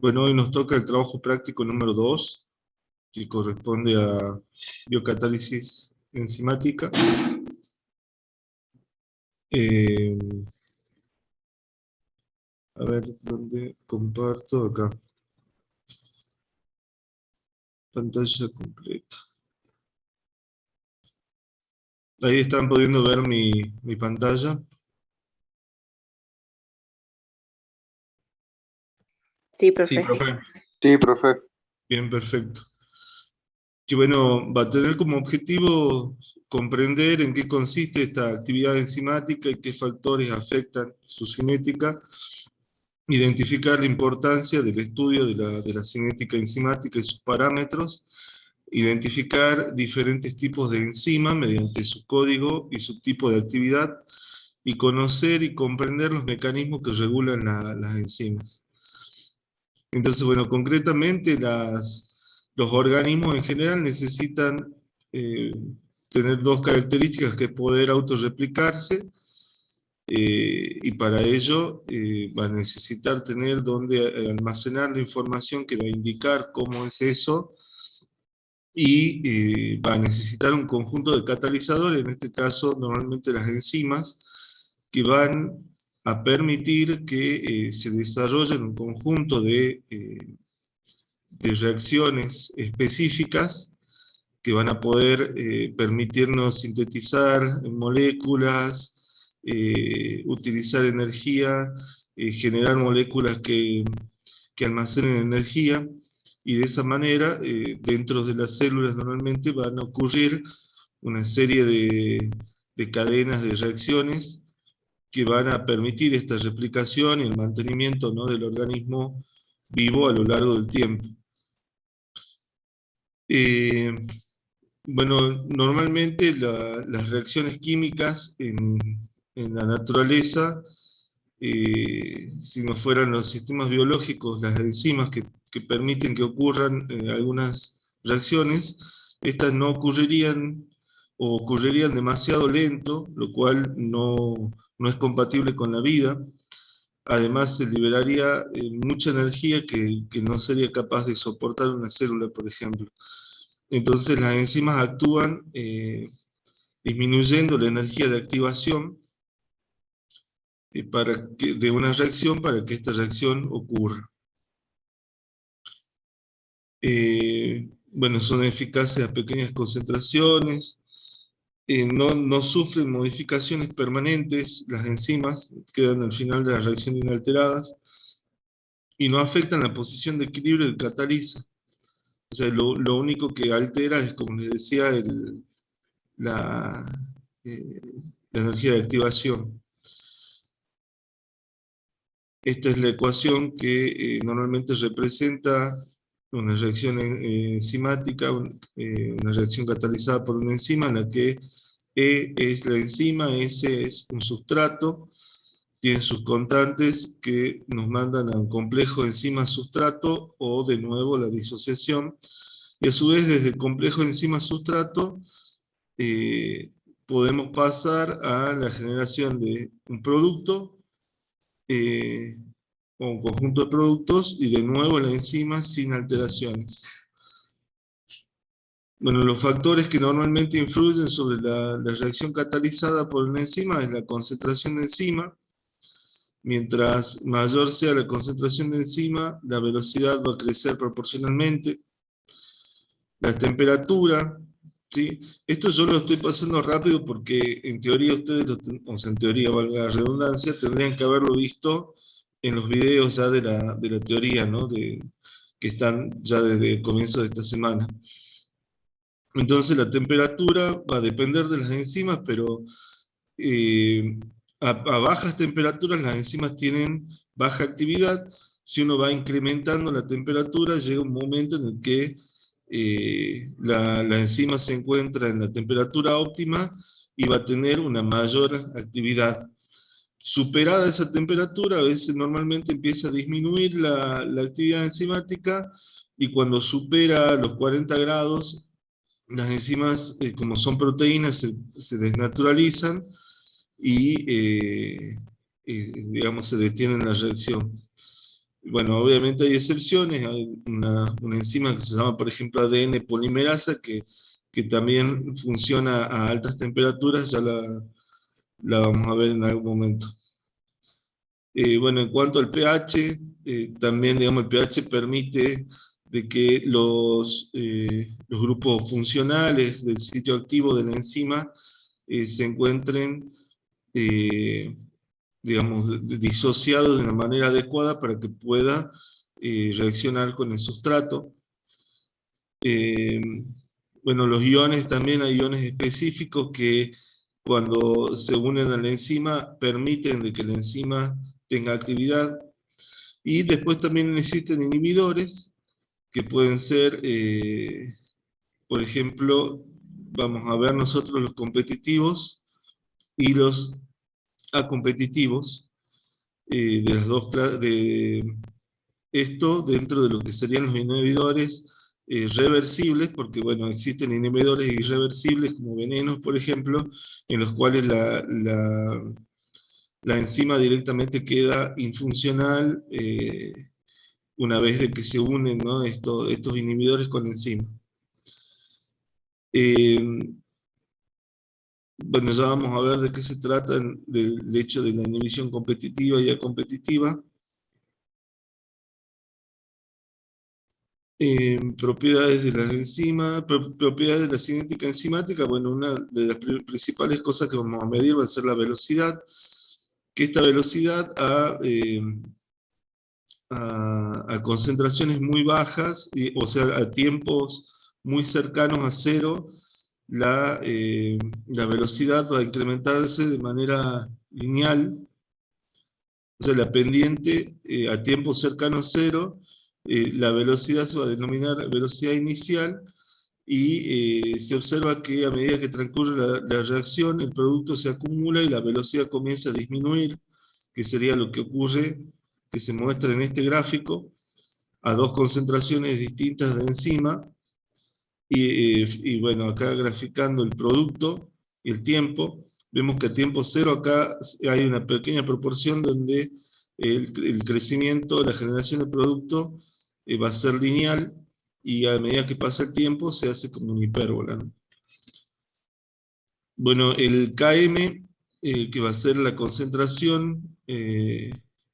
Bueno, hoy nos toca el trabajo práctico número 2, que corresponde a biocatálisis enzimática. A ver, ¿dónde comparto? Acá. Pantalla completa. Ahí están pudiendo ver mi pantalla. Sí, Sí, profe. profe. Sí, profe. Bien, perfecto. Que bueno, va a tener como objetivo comprender en qué consiste esta actividad enzimática y qué factores afectan su cinética, identificar la importancia del estudio de la cinética enzimática y sus parámetros, identificar diferentes tipos de enzima mediante su código y su tipo de actividad, y conocer y comprender los mecanismos que regulan las enzimas. Entonces, bueno, concretamente los organismos en general necesitan tener dos características, que es poder autorreplicarse, y para ello va a necesitar tener donde almacenar la información que va a indicar cómo es eso, y va a necesitar un conjunto de catalizadores, en este caso normalmente las enzimas, que van a permitir que se desarrollen un conjunto de reacciones específicas que van a poder permitirnos sintetizar moléculas, utilizar energía, generar moléculas que almacenen energía, y de esa manera, dentro de las células normalmente van a ocurrir una serie de cadenas de reacciones que van a permitir esta replicación y el mantenimiento, ¿no?, del organismo vivo a lo largo del tiempo. Bueno, normalmente las reacciones químicas en la naturaleza, si no fueran los sistemas biológicos, las enzimas que permiten que ocurran algunas reacciones, estas no ocurrirían o ocurrirían demasiado lento, lo cual no es compatible con la vida. Además, se liberaría mucha energía que no sería capaz de soportar una célula, por ejemplo. Entonces las enzimas actúan disminuyendo la energía de activación de una reacción para que esta reacción ocurra. Bueno, son eficaces a pequeñas concentraciones, no sufren modificaciones permanentes, las enzimas quedan al final de la reacción inalteradas, y no afectan la posición de equilibrio del cataliza. O sea, lo único que altera es, como les decía, la energía de activación. Esta es la ecuación que normalmente representa una reacción enzimática, una reacción catalizada por una enzima, en la que E es la enzima, S es un sustrato, tiene sus constantes que nos mandan a un complejo de enzima-sustrato, o de nuevo la disociación, y a su vez desde el complejo de enzima-sustrato podemos pasar a la generación de un producto, o un conjunto de productos, y de nuevo la enzima sin alteraciones. Bueno, los factores que normalmente influyen sobre la reacción catalizada por una enzima es la concentración de enzima. Mientras mayor sea la concentración de enzima, la velocidad va a crecer proporcionalmente. La temperatura, ¿sí? Esto yo lo estoy pasando rápido porque en teoría ustedes, o sea, en teoría, valga la redundancia, tendrían que haberlo visto en los videos ya de la teoría, ¿no?, que están ya desde el comienzo de esta semana. Entonces la temperatura va a depender de las enzimas, pero a bajas temperaturas las enzimas tienen baja actividad. Si uno va incrementando la temperatura, llega un momento en el que la enzima se encuentra en la temperatura óptima y va a tener una mayor actividad. Superada esa temperatura, a veces normalmente empieza a disminuir la actividad enzimática, y cuando supera los 40 grados, las enzimas, como son proteínas, se desnaturalizan y digamos, se detiene la reacción. Bueno, obviamente hay excepciones, hay una enzima que se llama, por ejemplo, ADN polimerasa, que también funciona a altas temperaturas, ya la vamos a ver en algún momento. Bueno, en cuanto al pH, también, digamos, el pH permite de que los grupos funcionales del sitio activo de la enzima se encuentren, eh, digamos, disociados de una manera adecuada para que pueda reaccionar con el sustrato. Eh, bueno, los iones también, hay iones específicos que cuando se unen a la enzima permiten de que la enzima tenga actividad. Y después también existen inhibidores que pueden ser, por ejemplo, vamos a ver nosotros los competitivos y los acompetitivos, de las dos de esto dentro de lo que serían los inhibidores reversibles, porque bueno, existen inhibidores irreversibles como venenos, por ejemplo, en los cuales la enzima directamente queda infuncional una vez de que se unen, ¿no?, estos inhibidores con la enzima. Bueno, ya vamos a ver de qué se trata del hecho de la inhibición competitiva y acompetitiva. Propiedades de las enzimas, propiedades de la cinética enzimática. Bueno, una de las principales cosas que vamos a medir va a ser la velocidad, que esta velocidad a concentraciones muy bajas, o sea, a tiempos muy cercanos a cero, la velocidad va a incrementarse de manera lineal. O sea, la pendiente a tiempo cercano a cero, la velocidad se va a denominar velocidad inicial, y se observa que a medida que transcurre la reacción, el producto se acumula y la velocidad comienza a disminuir, que sería lo que ocurre, que se muestra en este gráfico, a dos concentraciones distintas de enzima, y bueno, acá graficando el producto y el tiempo, vemos que a tiempo cero acá hay una pequeña proporción donde el crecimiento, la generación de producto va a ser lineal, y a medida que pasa el tiempo se hace como una hipérbola, ¿no? Bueno, el Km, que va a ser la concentración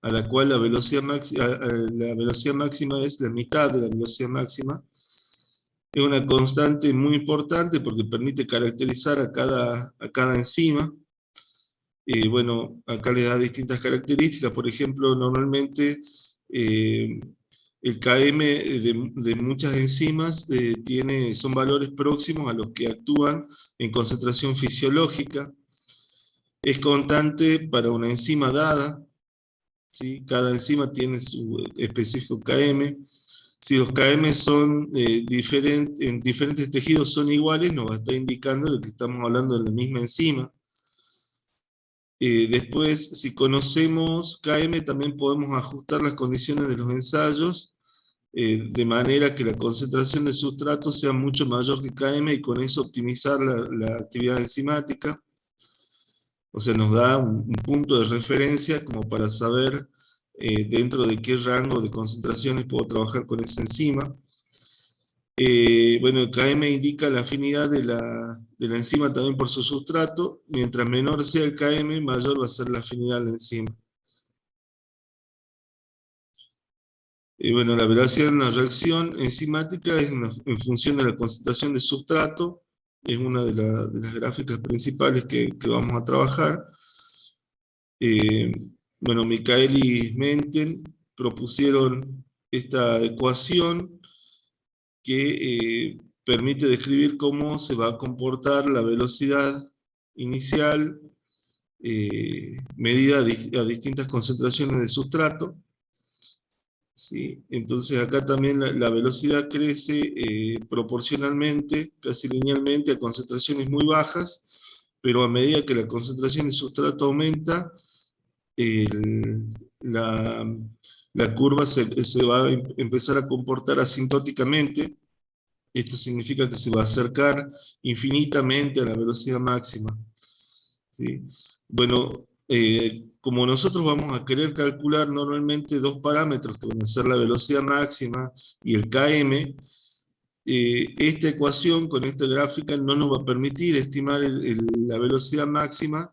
a la cual la velocidad máxima es la mitad de la velocidad máxima, es una constante muy importante porque permite caracterizar a cada enzima. Bueno, acá le da distintas características. Por ejemplo, normalmente el Km de muchas enzimas son valores próximos a los que actúan en concentración fisiológica. Es constante para una enzima dada, ¿sí? Cada enzima tiene su específico Km. Si los Km son en diferentes tejidos son iguales, nos va a estar indicando de que estamos hablando de la misma enzima. Después, si conocemos Km, también podemos ajustar las condiciones de los ensayos, de manera que la concentración de sustrato sea mucho mayor que Km, y con eso optimizar la actividad enzimática. O sea, nos da un punto de referencia como para saber dentro de qué rango de concentraciones puedo trabajar con esa enzima. Bueno, el Km indica la afinidad de la enzima también por su sustrato. Mientras menor sea el Km, mayor va a ser la afinidad de la enzima. Bueno, la velocidad de una reacción enzimática es en función de la concentración de sustrato. Es una de las gráficas principales que vamos a trabajar. Bueno, Michaeli y Menten propusieron esta ecuación que permite describir cómo se va a comportar la velocidad inicial medida a distintas concentraciones de sustrato, ¿sí? Entonces acá también la velocidad crece proporcionalmente, casi linealmente, a concentraciones muy bajas, pero a medida que la concentración de sustrato aumenta, el- la, la curva se va a empezar a comportar asintóticamente. Esto significa que se va a acercar infinitamente a la velocidad máxima, ¿sí? Bueno, como nosotros vamos a querer calcular normalmente dos parámetros, que van a ser la velocidad máxima y el km, esta ecuación con esta gráfica no nos va a permitir estimar la velocidad máxima,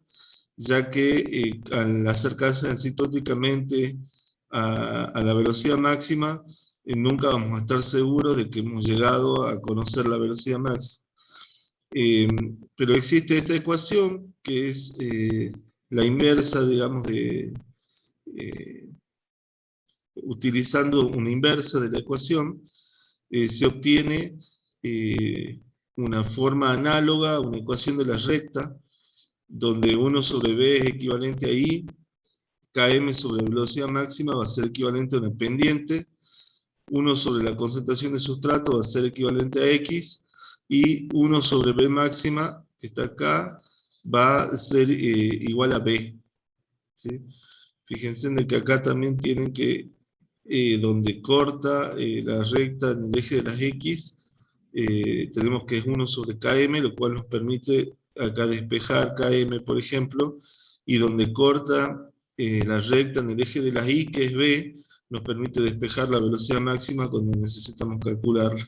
ya que al acercarse asintóticamente a la velocidad máxima, nunca vamos a estar seguros de que hemos llegado a conocer la velocidad máxima. Eh, pero existe esta ecuación que es la inversa, digamos, eh, utilizando una inversa de la ecuación, se obtiene una forma análoga a una ecuación de la recta, donde 1 sobre b es equivalente a i, km sobre velocidad máxima va a ser equivalente a una pendiente, 1 sobre la concentración de sustrato va a ser equivalente a x, y 1 sobre b máxima, que está acá, va a ser igual a b. ¿Sí? Fíjense en que acá también tienen que, donde corta la recta en el eje de las x, tenemos que es 1 sobre km, lo cual nos permite acá despejar km, por ejemplo, y donde corta la recta en el eje de las y, que es b, nos permite despejar la velocidad máxima cuando necesitamos calcularla.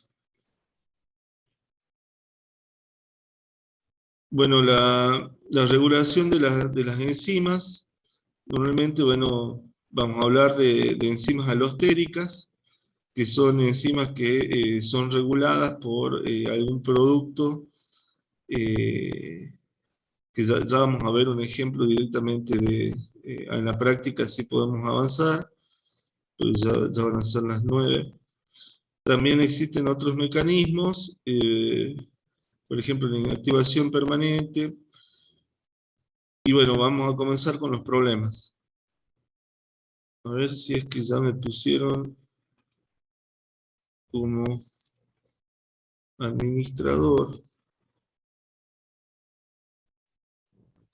Bueno, la regulación de las enzimas, normalmente, bueno, vamos a hablar de enzimas alostéricas, que son enzimas que son reguladas por algún producto, que ya vamos a ver un ejemplo directamente en la práctica, si podemos avanzar, pero ya van a ser las 9. También existen otros mecanismos, por ejemplo, la inactivación permanente, y bueno, vamos a comenzar con los problemas. A ver si es que ya me pusieron como administrador.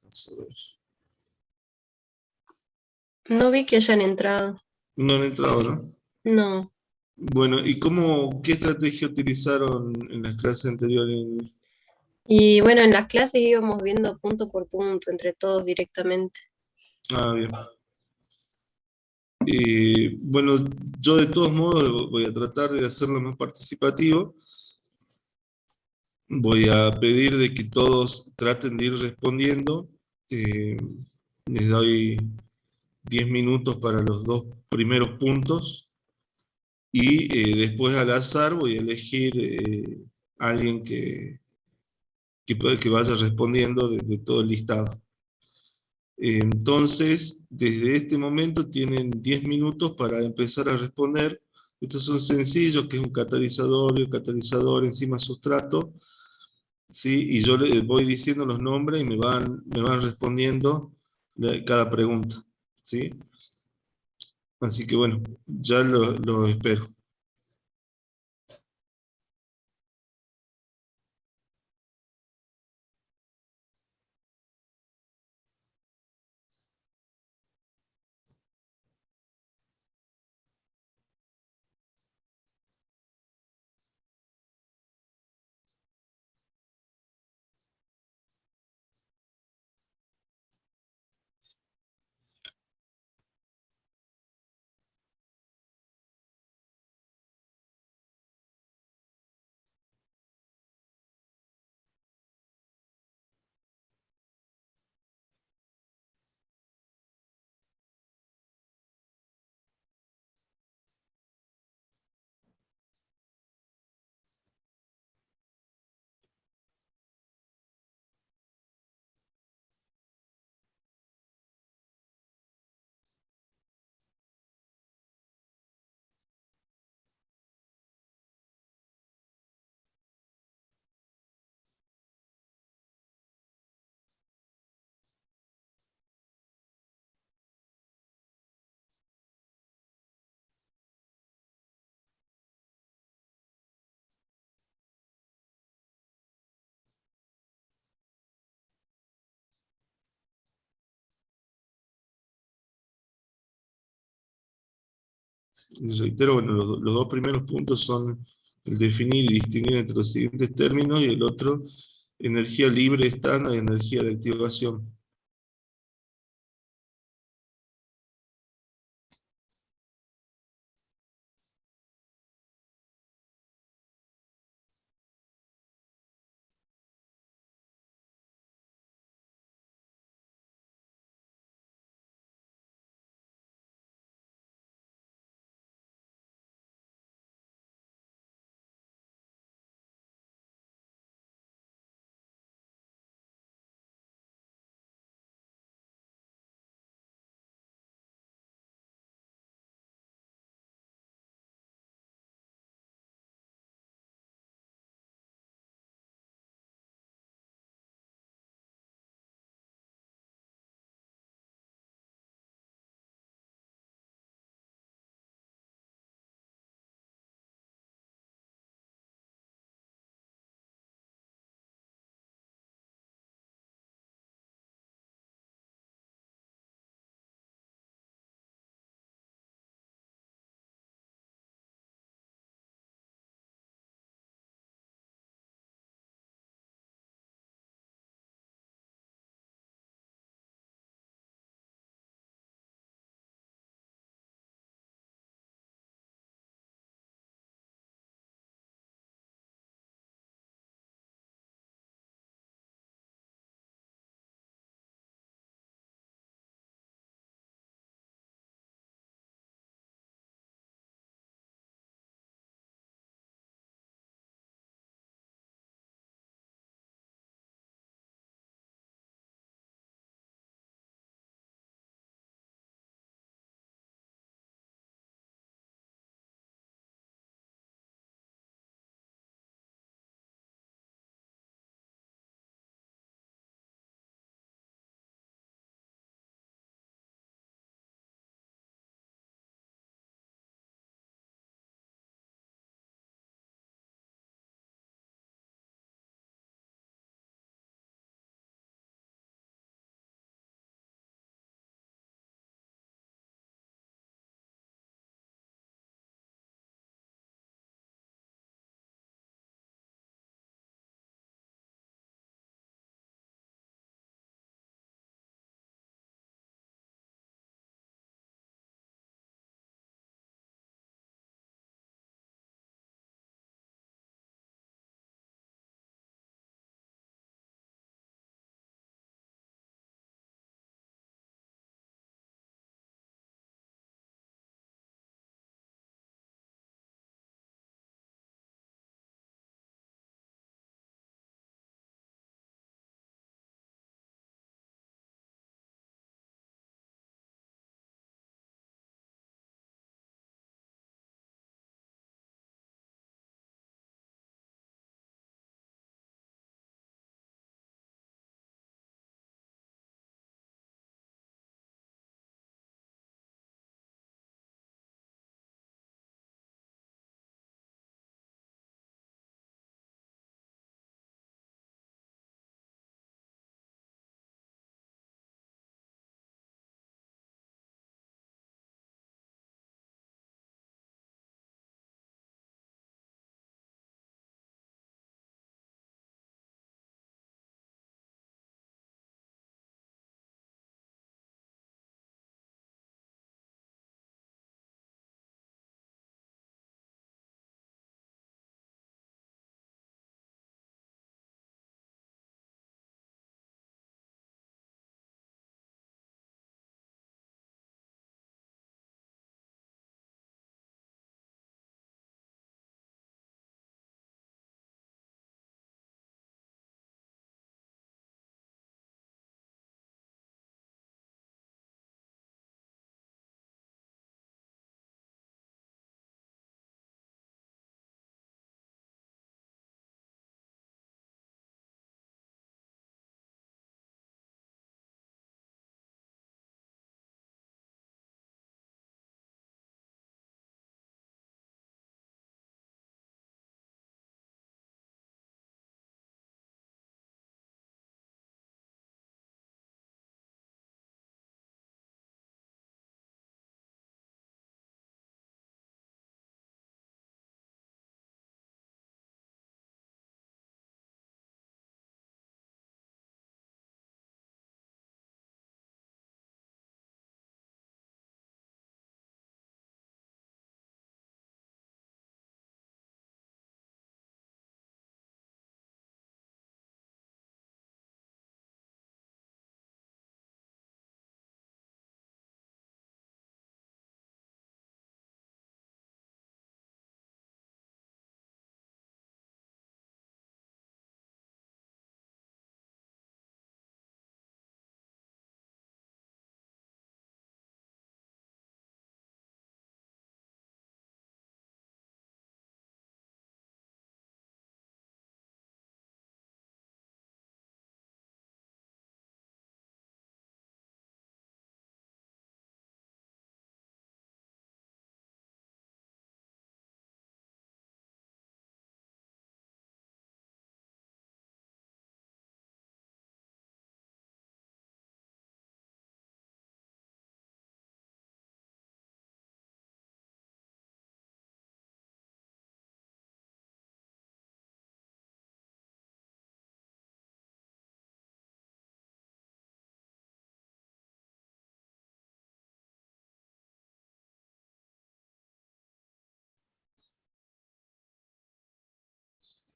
Vamos a ver. No vi que hayan entrado. No han entrado, ¿no? No. Bueno, ¿y qué estrategia utilizaron en las clases anteriores? Y bueno, en las clases íbamos viendo punto por punto, entre todos directamente. Ah, bien. Bueno, yo de todos modos voy a tratar de hacerlo más participativo. Voy a pedir de que todos traten de ir respondiendo. Eh, Les doy 10 minutos para los dos primeros puntos. Y después al azar voy a elegir a alguien que vaya respondiendo de todo el listado. Entonces, desde este momento tienen 10 minutos para empezar a responder. Estos son sencillos, que es un catalizador y un catalizador encima sustrato, ¿sí? Y yo les voy diciendo los nombres y me van respondiendo cada pregunta, ¿sí? Así que bueno, ya lo espero. Les reitero, bueno, los dos primeros puntos son el definir y distinguir entre los siguientes términos, y el otro, energía libre estándar y energía de activación.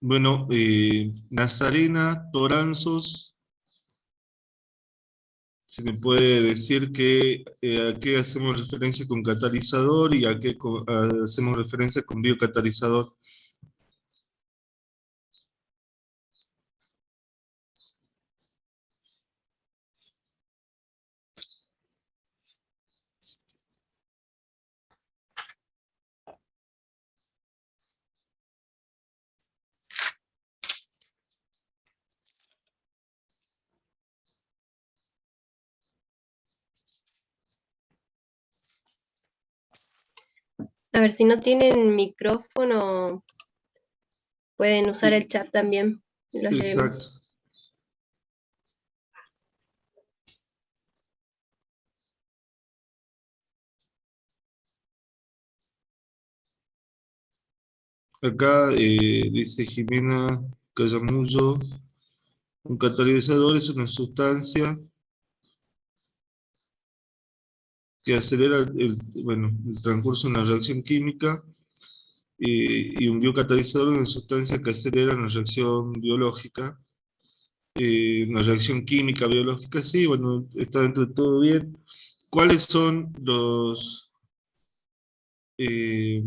Bueno, Nazarena, Toranzos, se me puede decir que a qué hacemos referencia con catalizador y a qué hacemos referencia con biocatalizador. A ver, si no tienen micrófono, pueden usar el chat también. Y los Exacto. leemos. Acá dice Jimena Callamullo, un catalizador es una sustancia que acelera bueno, el transcurso de una reacción química, y un biocatalizador es una sustancia que acelera una reacción biológica, una reacción química biológica, sí, bueno, está dentro de todo bien. ¿Cuáles son los... eh,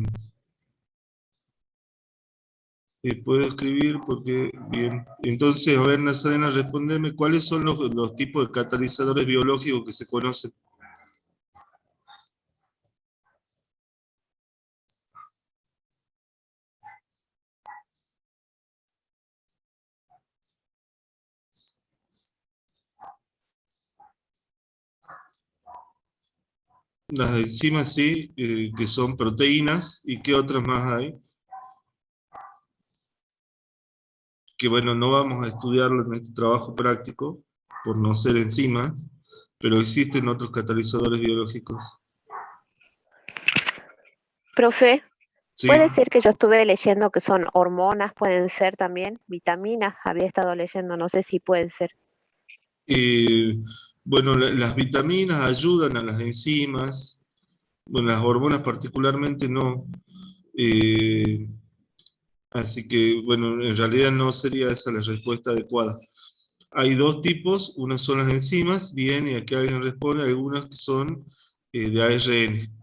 puedo escribir porque, bien, entonces, a ver, Nazarena, respóndeme, ¿cuáles son los tipos de catalizadores biológicos que se conocen? Las enzimas, sí, que son proteínas, ¿y qué otras más hay? Que bueno, no vamos a estudiarlo en este trabajo práctico, por no ser enzimas, pero existen otros catalizadores biológicos. Profe, Sí, puede ser que yo estuve leyendo que son hormonas, pueden ser también vitaminas, había estado leyendo, no sé si pueden ser. eh, bueno, las vitaminas ayudan a las enzimas, bueno, las hormonas particularmente no. Eh, Así que, bueno, en realidad no sería esa la respuesta adecuada. Hay dos tipos, unas son las enzimas, bien, y aquí alguien responde, algunas que son de ARN,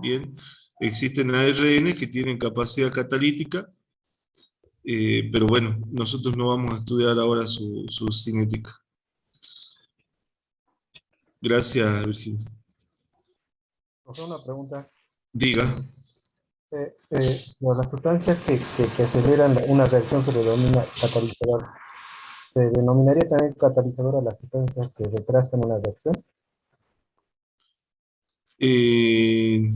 bien. Existen ARN que tienen capacidad catalítica, pero bueno, nosotros no vamos a estudiar ahora su cinética. Gracias, Virginia. Profe, una pregunta. Diga. Las sustancias que aceleran una reacción se le denomina catalizador. ¿Se denominaría también catalizador a las sustancias que retrasan una reacción? Eh,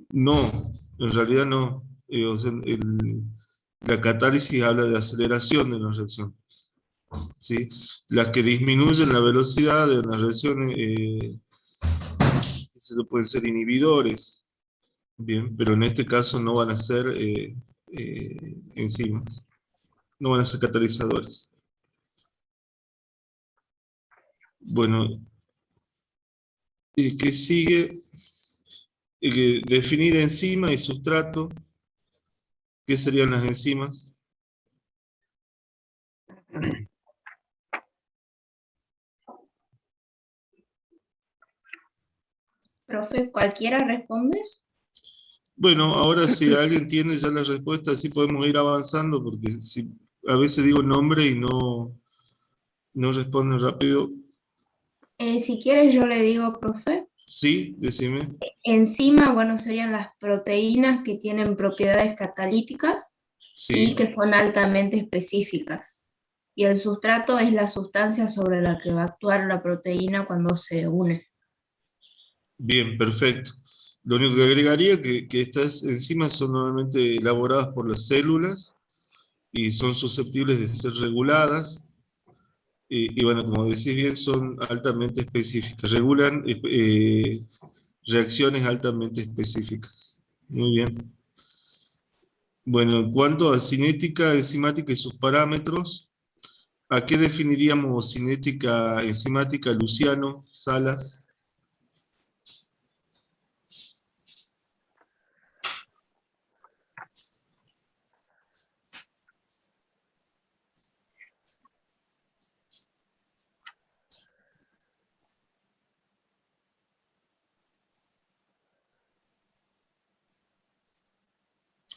no, en realidad no. O sea, la catálisis habla de aceleración de una reacción, ¿sí? Las que disminuyen la velocidad de una reacción, eso pueden ser inhibidores, bien, pero en este caso no van a ser enzimas, no van a ser catalizadores. Bueno, ¿qué sigue? Definir enzima y sustrato. ¿Qué serían las enzimas? Profe, ¿cualquiera responde? Bueno, ahora si alguien tiene ya la respuesta, sí podemos ir avanzando, porque si, a veces digo nombre y no responden rápido. Si quieres yo le digo, profe. Sí, decime. Enzima, bueno, serían las proteínas que tienen propiedades catalíticas y Sí, que son altamente específicas. Y el sustrato es la sustancia sobre la que va a actuar la proteína cuando se une. bien, perfecto. Lo único que agregaría que estas enzimas son normalmente elaboradas por las células y son susceptibles de ser reguladas. Y bueno, como decís bien, son altamente específicas. Regulan reacciones altamente específicas. Muy bien. Bueno, en cuanto a cinética enzimática y sus parámetros, ¿a qué definiríamos cinética enzimática, Luciano, Salas?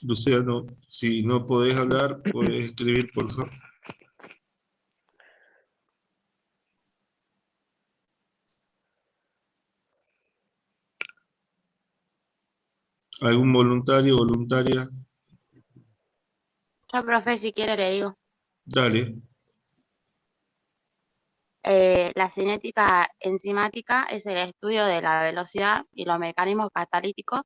Luciano, si no podés hablar, podés escribir, por favor. ¿Algún voluntario, voluntaria? Yo, profe, si quiere le digo. Dale. La cinética enzimática es el estudio de la velocidad y los mecanismos catalíticos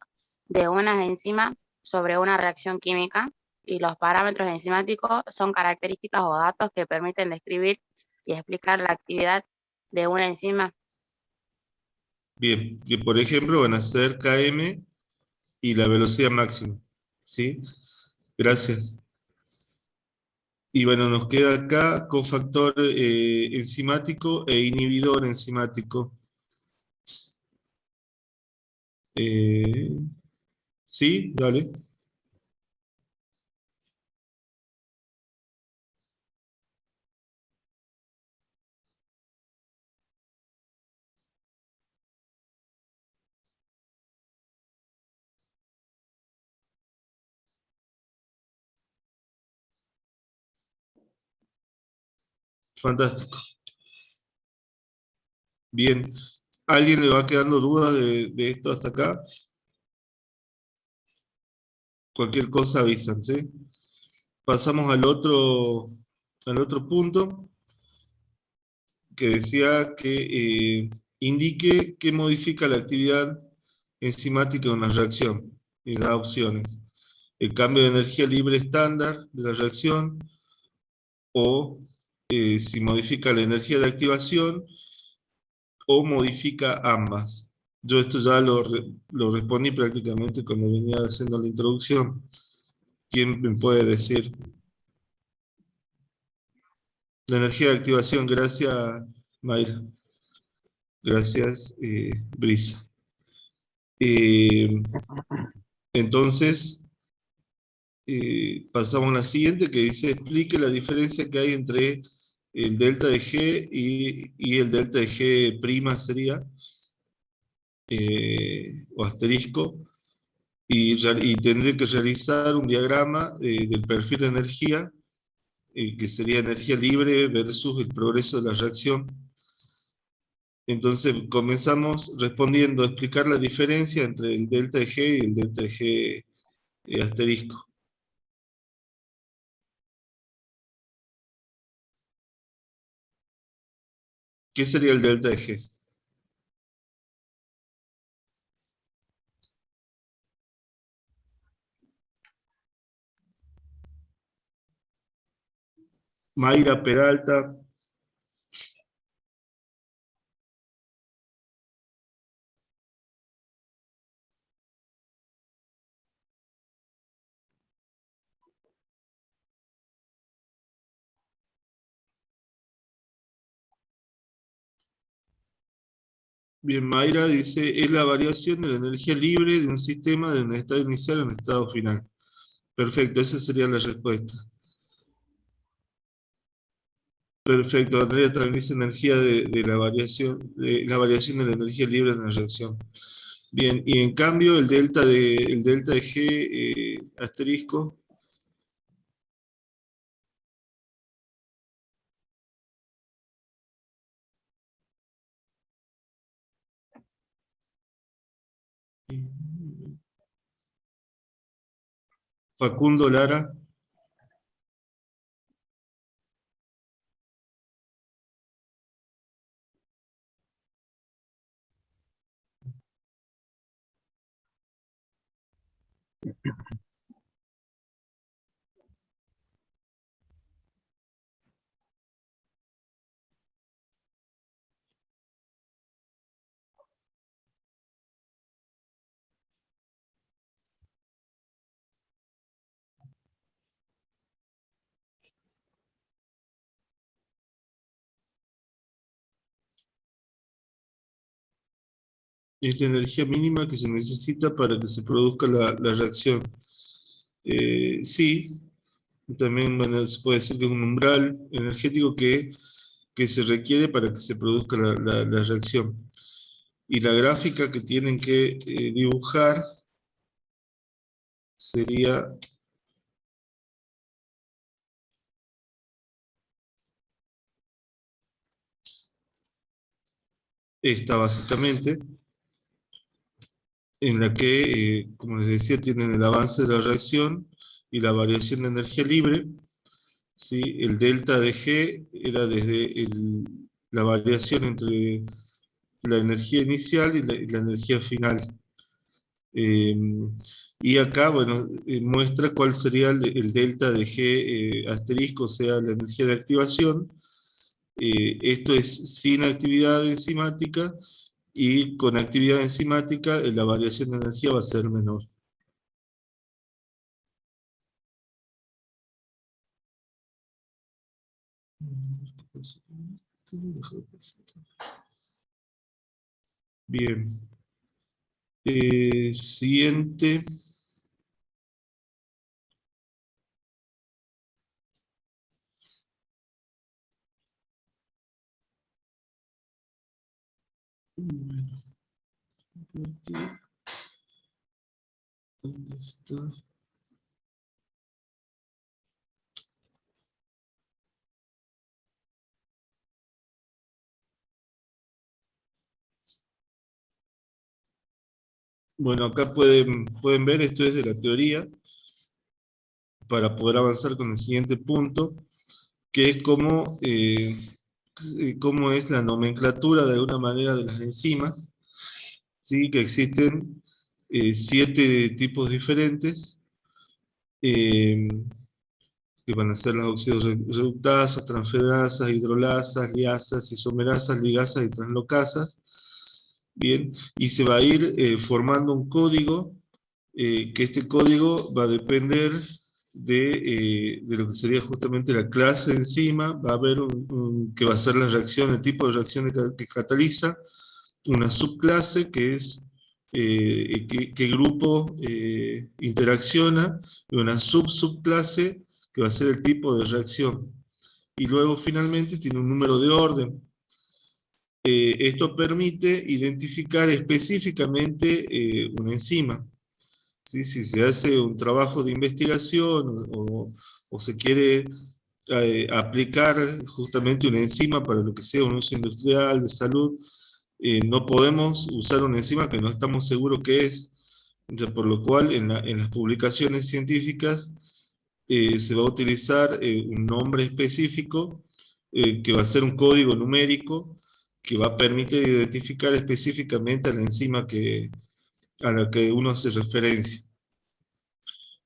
de unas enzimas sobre una reacción química, y los parámetros enzimáticos son características o datos que permiten describir y explicar la actividad de una enzima. Bien, que por ejemplo van a ser Km y la velocidad máxima. ¿Sí? Gracias. Y bueno, nos queda acá cofactor enzimático e inhibidor enzimático. Sí, dale. Fantástico. Bien. ¿Alguien le va quedando duda de esto hasta acá? Cualquier cosa avisan, ¿sí? Pasamos al otro punto, que decía que indique qué modifica la actividad enzimática de una reacción, y da opciones. El cambio de energía libre estándar de la reacción, o si modifica la energía de activación, o modifica ambas. Yo esto ya lo respondí prácticamente cuando venía haciendo la introducción. ¿Quién me puede decir? La energía de activación, gracias Mayra. Gracias Brisa. Entonces, pasamos a la siguiente que dice, explique la diferencia que hay entre el delta de G y el delta de G prima sería, o asterisco, y tendré que realizar un diagrama del perfil de energía, que sería energía libre versus el progreso de la reacción. Entonces comenzamos respondiendo a explicar la diferencia entre el delta de G y el delta de G asterisco. ¿Qué sería el delta de G? Mayra Peralta. Bien, Mayra dice, es la variación de la energía libre de un sistema de un estado inicial a un estado final. Perfecto, esa sería la respuesta. Perfecto, Andrea también dice energía de la variación de la energía libre en la reacción. Bien, y en cambio el delta de G asterisco. Facundo Lara. Es la energía mínima que se necesita para que se produzca la reacción. Sí, también bueno, se puede decir que es un umbral energético que se requiere para que se produzca la reacción. Y la gráfica que tienen que dibujar sería esta básicamente, en la que, como les decía, tienen el avance de la reacción y la variación de energía libre. ¿Sí? El delta de G era desde la variación entre la energía inicial y la energía final. Y acá, bueno, muestra cuál sería el delta de G asterisco, o sea, la energía de activación. Esto es sin actividad enzimática, y con actividad enzimática la variación de energía va a ser menor. Bien. Siguiente. ¿Dónde está? Bueno, acá pueden ver, esto es de la teoría, para poder avanzar con el siguiente punto, que es cómo es la nomenclatura de alguna manera de las enzimas. ¿Sí? Que existen 7 tipos diferentes, que van a ser las oxidorreductasas, transferasas, hidrolasas, liasas, isomerasas, ligasas y translocasas. Bien, y se va a ir formando un código, que este código va a depender de lo que sería justamente la clase de enzima. Va a haber que va a ser la reacción, el tipo de reacción que cataliza, una subclase que es qué grupo interacciona, y una subclase que va a ser el tipo de reacción. Y luego finalmente tiene un número de orden. Esto permite identificar específicamente una enzima. ¿Sí? Si se hace un trabajo de investigación o se quiere aplicar justamente una enzima para lo que sea un uso industrial, de salud, no podemos usar una enzima que no estamos seguros qué es. Entonces, por lo cual en las publicaciones científicas se va a utilizar un nombre específico, que va a ser un código numérico, que va a permitir identificar específicamente a la enzima a la que uno hace referencia.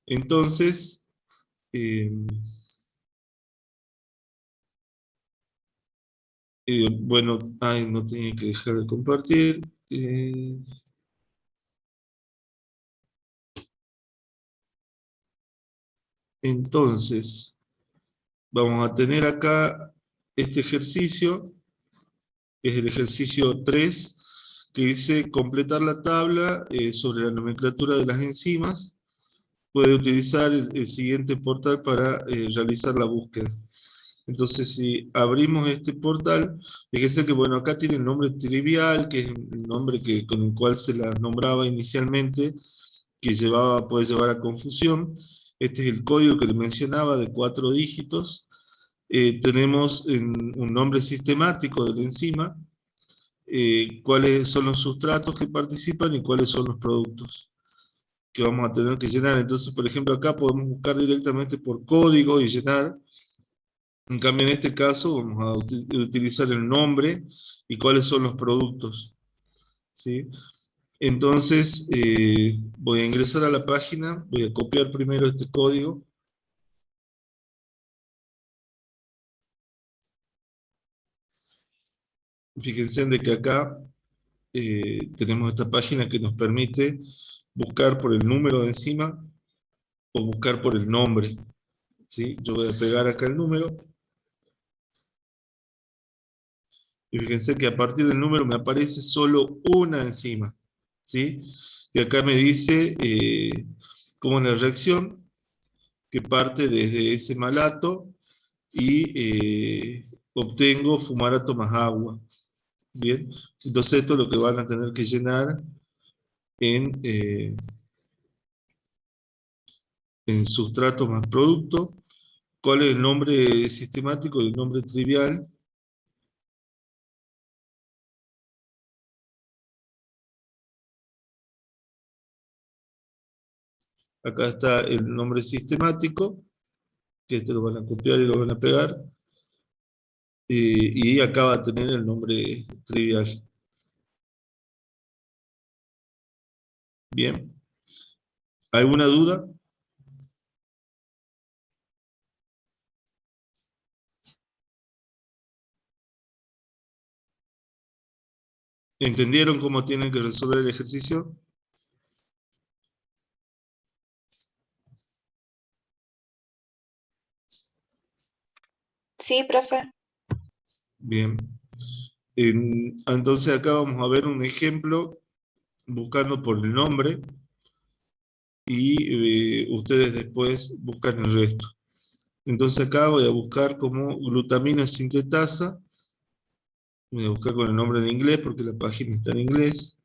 Entonces, bueno, no tenía que dejar de compartir. Entonces, vamos a tener acá este ejercicio, es el ejercicio 3, que dice completar la tabla sobre la nomenclatura de las enzimas. Puede utilizar el siguiente portal para realizar la búsqueda. Entonces, si abrimos este portal, fíjense que, bueno, acá tiene el nombre trivial, que es el nombre con el cual se las nombraba inicialmente, que puede llevar a confusión. Este es el código que le mencionaba, de 4 dígitos. Tenemos un nombre sistemático de la enzima, cuáles son los sustratos que participan y cuáles son los productos que vamos a tener que llenar. Entonces, por ejemplo, acá podemos buscar directamente por código y llenar. En cambio, en este caso, vamos a utilizar el nombre y cuáles son los productos. ¿Sí? Entonces, voy a ingresar a la página, voy a copiar primero este código. Fíjense de que acá tenemos esta página que nos permite buscar por el número de enzima o buscar por el nombre. ¿Sí? Yo voy a pegar acá el número. Y fíjense que a partir del número me aparece solo una enzima. ¿Sí? Y acá me dice cómo es la reacción, que parte desde ese malato y obtengo fumarato más agua. Bien, entonces esto es lo que van a tener que llenar en en sustrato más producto, cuál es el nombre sistemático y el nombre trivial. Acá está el nombre sistemático, que este lo van a copiar y lo van a pegar. Y acá va a tener el nombre trivial. Bien. ¿Alguna duda? ¿Entendieron cómo tienen que resolver el ejercicio? Sí, profe. Bien. Entonces acá vamos a ver un ejemplo buscando por el nombre y ustedes después buscan el resto. Entonces acá voy a buscar como glutamina sintetasa. Voy a buscar con el nombre en inglés porque la página está en inglés.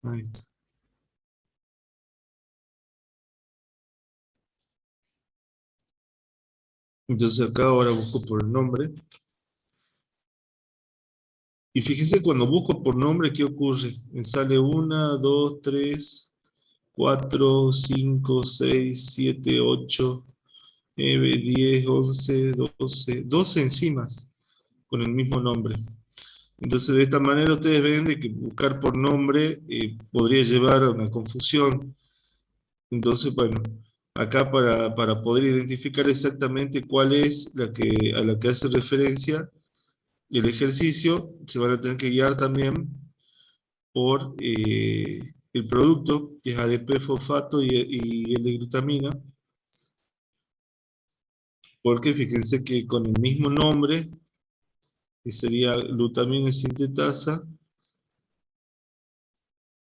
Ahí está. Entonces acá ahora busco por el nombre. Y fíjense cuando busco por nombre, ¿qué ocurre? Me sale 1, 2, 3, 4, 5, 6, 7, 8, 9, 10, 11, 12 enzimas con el mismo nombre. Entonces de esta manera ustedes ven de que buscar por nombre podría llevar a una confusión. Entonces, bueno, acá para poder identificar exactamente cuál es a la que hace referencia el ejercicio, se van a tener que guiar también por el producto, que es ADP, fosfato y L-glutamina, porque fíjense que con el mismo nombre, que sería glutamina sintetasa,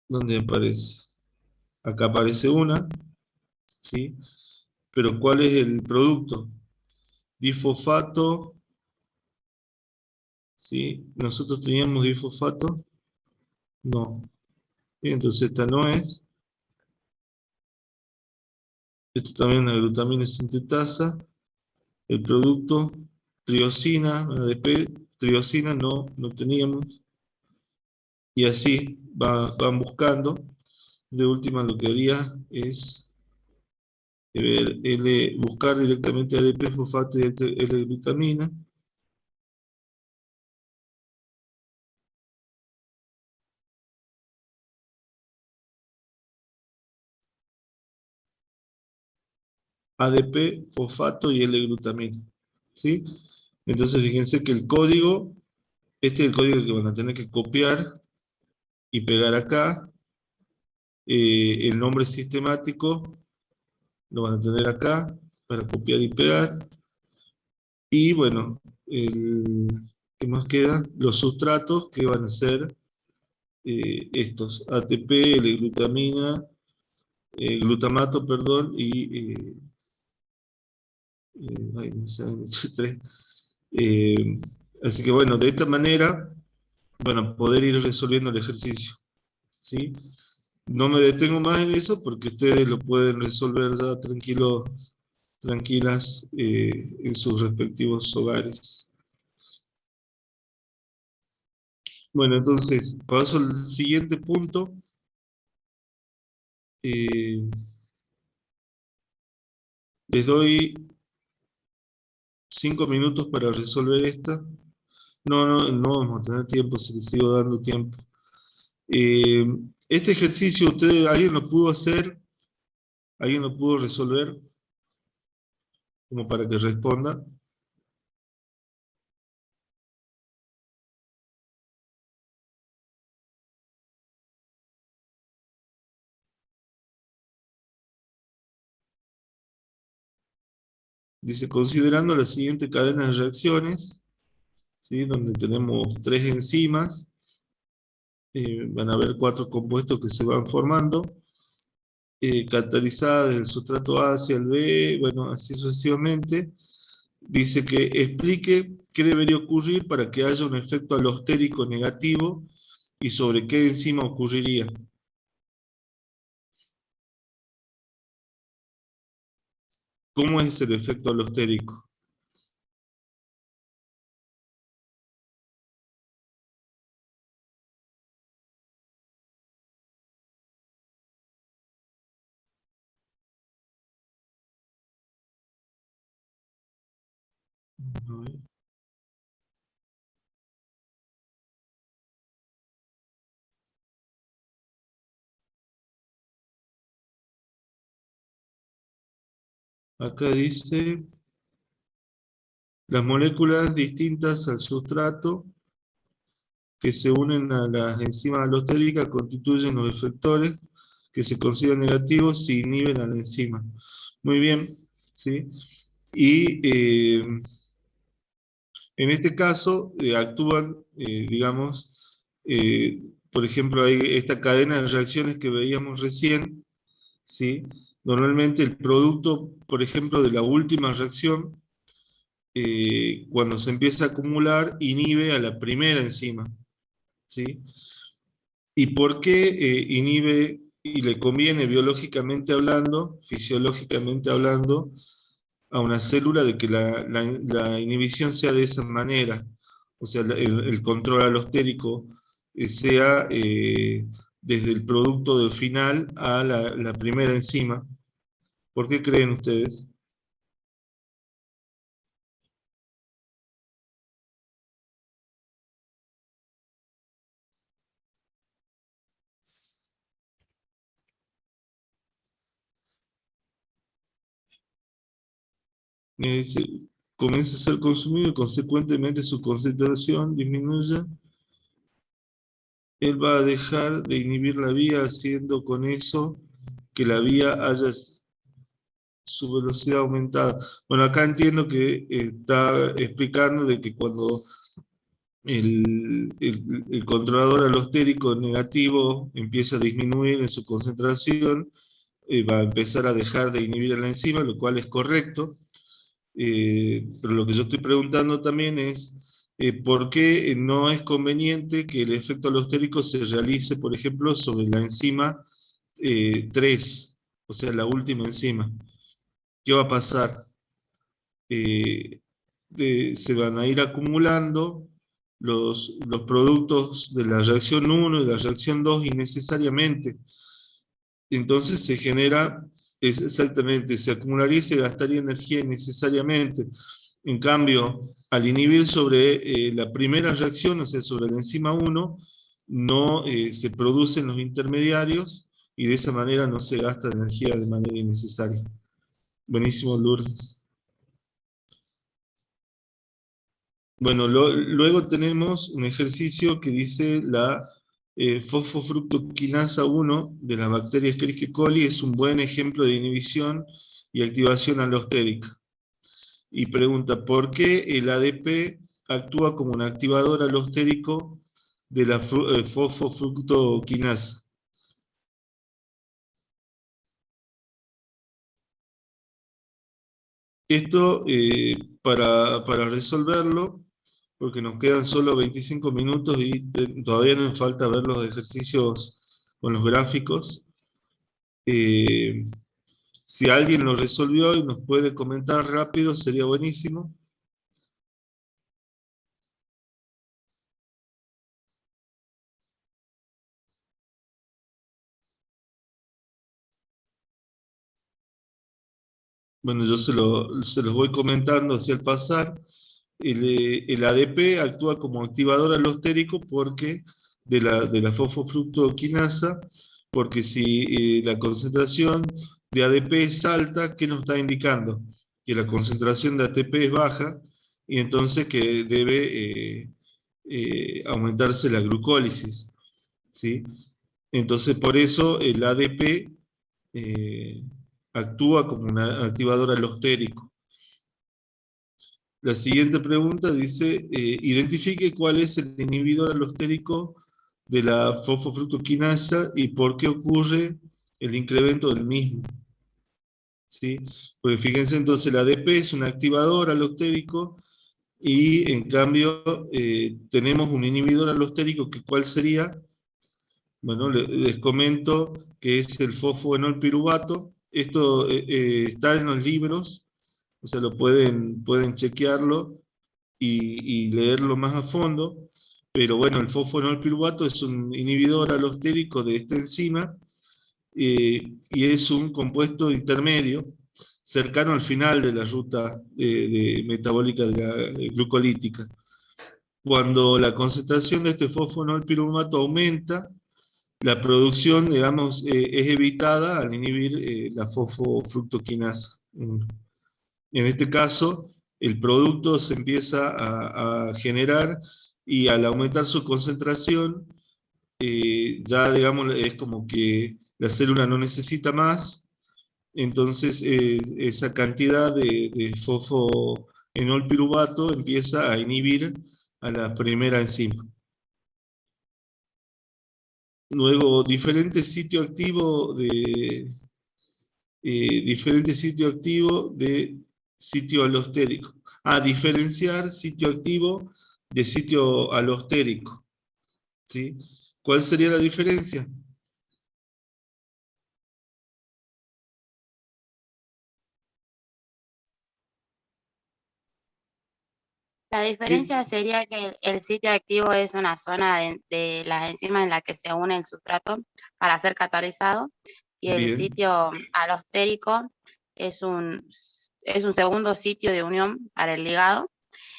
¿dónde aparece? Acá aparece una, ¿sí? Pero ¿cuál es el producto? Difosfato, ¿sí? Nosotros teníamos difosfato, no. Bien, entonces esta no es. Esto también es una glutamina sintetasa. El producto, triosina, ADP, triosina no teníamos. Y así van buscando. De última lo que haría es buscar directamente ADP, fosfato y L-glutamina. ADP, fosfato y L-glutamina. ¿Sí? Entonces fíjense que el código, este es el código que van a tener que copiar y pegar acá. El nombre sistemático lo van a tener acá para copiar y pegar. Y bueno, ¿qué más queda? Los sustratos que van a ser estos, ATP, L-glutamina, glutamato, perdón, y ay, no sé, tres. Eh, Así que bueno, de esta manera van a poder ir resolviendo el ejercicio, ¿sí? No me detengo más en eso porque ustedes lo pueden resolver ya tranquilas en sus respectivos hogares. Bueno, entonces, paso al siguiente punto. Les doy 5 minutos para resolver esta. No vamos a tener tiempo, si les sigo dando tiempo. Este ejercicio, ¿alguien lo pudo hacer? ¿Alguien lo pudo resolver? Como para que responda. Dice, considerando la siguiente cadena de reacciones, ¿sí? Donde tenemos 3 enzimas, van a haber 4 compuestos que se van formando. catalizada del sustrato A hacia el B, bueno, así sucesivamente. Dice que explique qué debería ocurrir para que haya un efecto alostérico negativo y sobre qué enzima ocurriría. ¿Cómo es el efecto alostérico? Acá dice, las moléculas distintas al sustrato que se unen a las enzimas alostéricas constituyen los efectores que se consideran negativos si inhiben a la enzima. Muy bien, ¿sí? Y en este caso actúan, digamos, por ejemplo, hay esta cadena de reacciones que veíamos recién, ¿sí? Normalmente el producto, por ejemplo, de la última reacción, cuando se empieza a acumular, inhibe a la primera enzima, ¿sí? ¿Y por qué inhibe y le conviene biológicamente hablando, fisiológicamente hablando, a una célula de que la inhibición sea de esa manera? O sea, el control alostérico sea desde el producto del final a la primera enzima. ¿Por qué creen ustedes? Dice, comienza a ser consumido y consecuentemente su concentración disminuye. Él va a dejar de inhibir la vía, haciendo con eso que la vía haya su velocidad aumentada. Bueno, acá entiendo que está explicando de que cuando el controlador alostérico negativo empieza a disminuir en su concentración, va a empezar a dejar de inhibir a la enzima, lo cual es correcto. Pero lo que yo estoy preguntando también es por qué no es conveniente que el efecto alostérico se realice, por ejemplo, sobre la enzima 3, o sea, la última enzima. ¿Qué va a pasar? Se van a ir acumulando los productos de la reacción 1 y la reacción 2 innecesariamente. Entonces se genera, exactamente, se acumularía y se gastaría energía innecesariamente. En cambio, al inhibir sobre la primera reacción, o sea, sobre la enzima 1, no se producen los intermediarios y de esa manera no se gasta energía de manera innecesaria. Buenísimo, Lourdes. Bueno, luego tenemos un ejercicio que dice la fosfofructoquinasa 1 de la bacteria Escherichia coli es un buen ejemplo de inhibición y activación alostérica. Y pregunta, ¿por qué el ADP actúa como un activador alostérico de la fosfofructoquinasa? Esto, para resolverlo, porque nos quedan solo 25 minutos y todavía nos falta ver los ejercicios con los gráficos. Si alguien lo resolvió y nos puede comentar rápido, sería buenísimo. Bueno, yo se los voy comentando hacia el pasar. El ADP actúa como activador alostérico porque de la fosfofructoquinasa, porque si la concentración de ADP es alta, ¿qué nos está indicando? Que la concentración de ATP es baja y entonces que debe aumentarse la glucólisis, ¿sí? Entonces por eso el ADP actúa como un activador alostérico. La siguiente pregunta dice, identifique cuál es el inhibidor alostérico de la fosfofructoquinasa y por qué ocurre el incremento del mismo. ¿Sí? Porque fíjense, entonces la ADP es un activador alostérico, y en cambio tenemos un inhibidor alostérico, que ¿cuál sería? Bueno, les comento que es el fosfoenolpiruvato. Esto está en los libros, o sea, pueden chequearlo y leerlo más a fondo. Pero bueno, el fosfoenolpiruvato es un inhibidor alostérico de esta enzima, y es un compuesto intermedio, cercano al final de la ruta metabólica de la glucolítica. Cuando la concentración de este fosfoenolpiruvato aumenta, la producción, digamos, es evitada al inhibir la fosfofructoquinasa. En este caso, el producto se empieza a generar, y al aumentar su concentración, ya, digamos, es como que la célula no necesita más, entonces esa cantidad de fosfoenolpiruvato empieza a inhibir a la primera enzima. Luego, diferente sitio activo de sitio alostérico. Diferenciar sitio activo de sitio alostérico. ¿Sí? ¿Cuál sería la diferencia? La diferencia sería que el sitio activo es una zona de las enzimas en la que se une el sustrato para ser catalizado, y el Bien. sitio alostérico es un segundo sitio de unión para el ligado.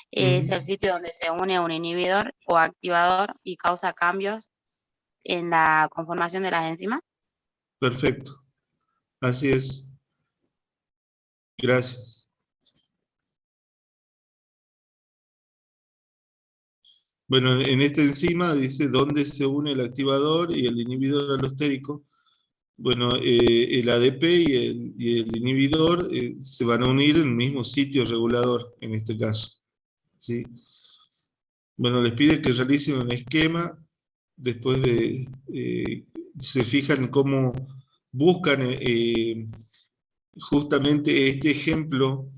Es el sitio donde se une un inhibidor o activador y causa cambios en la conformación de las enzimas. Perfecto. Así es. Gracias. Bueno, en esta enzima dice dónde se une el activador y el inhibidor alostérico. Bueno, el ADP y el inhibidor se van a unir en el mismo sitio regulador, en este caso. ¿Sí? Bueno, les pide que realicen un esquema, después se fijan cómo buscan justamente este ejemplo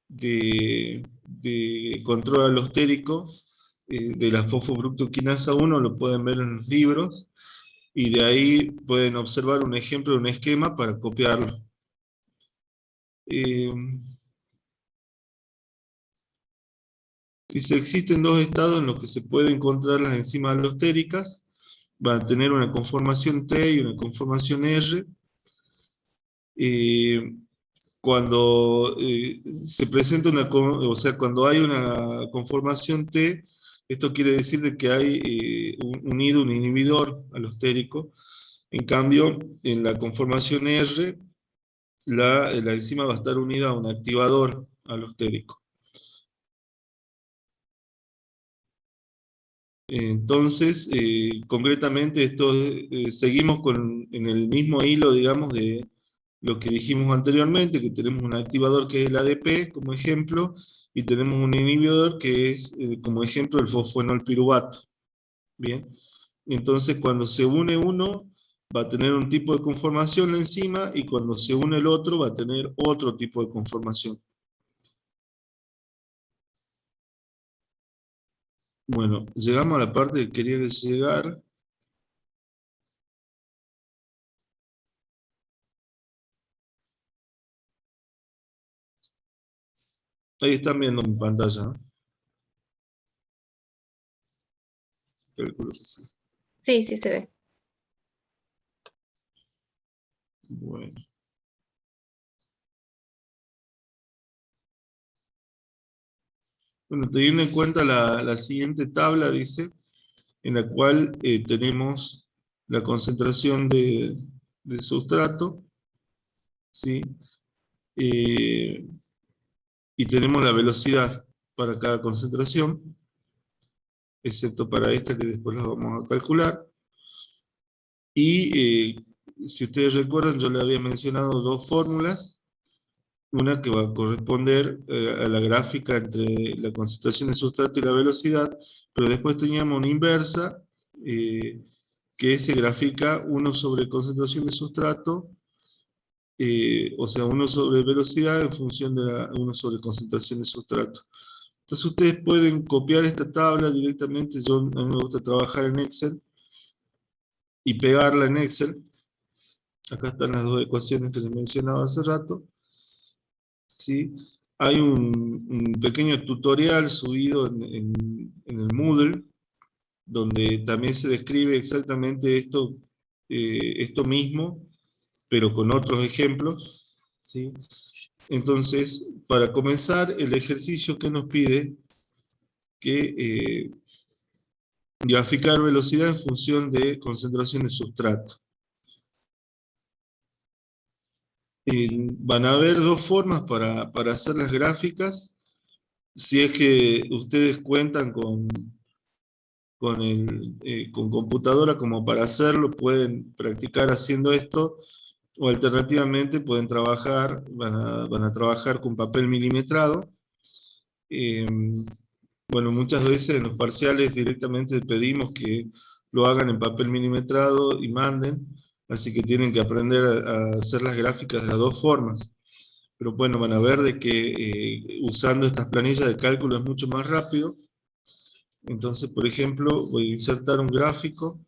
de control alostérico de la fosfofructoquinasa 1, lo pueden ver en los libros, y de ahí pueden observar un ejemplo de un esquema para copiarlo. Dice, existen dos estados en los que se pueden encontrar las enzimas alostéricas. Van a tener una conformación T y una conformación R. Cuando se presenta cuando hay una conformación T, esto quiere decir de que hay unido un inhibidor alostérico. En cambio, en la conformación R, la enzima va a estar unida a un activador alostérico. Entonces, concretamente, seguimos en el mismo hilo, digamos, de lo que dijimos anteriormente, que tenemos un activador que es el ADP, como ejemplo, y tenemos un inhibidor que es, como ejemplo, el fosfoenolpiruvato. Bien, entonces cuando se une uno, va a tener un tipo de conformación la enzima, y cuando se une el otro, va a tener otro tipo de conformación. Bueno, llegamos a la parte que quería llegar. Ahí están viendo mi pantalla, ¿no? Sí, sí se ve. Bueno. Bueno, teniendo en cuenta la siguiente tabla, dice, en la cual tenemos la concentración de sustrato, ¿sí? Y tenemos la velocidad para cada concentración, excepto para esta que después la vamos a calcular. Y si ustedes recuerdan, yo le había mencionado dos fórmulas. Una que va a corresponder a la gráfica entre la concentración de sustrato y la velocidad, pero después teníamos una inversa, que se grafica 1 sobre concentración de sustrato, o sea, 1 sobre velocidad en función de 1 sobre concentración de sustrato. Entonces ustedes pueden copiar esta tabla directamente, a mí me gusta trabajar en Excel, y pegarla en Excel. Acá están las dos ecuaciones que les mencionaba hace rato. ¿Sí? Hay un pequeño tutorial subido en el Moodle, donde también se describe exactamente esto mismo, pero con otros ejemplos. ¿Sí? Entonces, para comenzar, el ejercicio que nos pide que graficar velocidad en función de concentración de sustrato. Van a haber dos formas para hacer las gráficas. Si es que ustedes cuentan con computadora como para hacerlo, pueden practicar haciendo esto, o alternativamente pueden trabajar, van a trabajar con papel milimetrado. Bueno, muchas veces en los parciales directamente pedimos que lo hagan en papel milimetrado y manden, así que tienen que aprender a hacer las gráficas de las dos formas. Pero bueno, van a ver de que usando estas planillas de cálculo es mucho más rápido. Entonces, por ejemplo, voy a insertar un gráfico.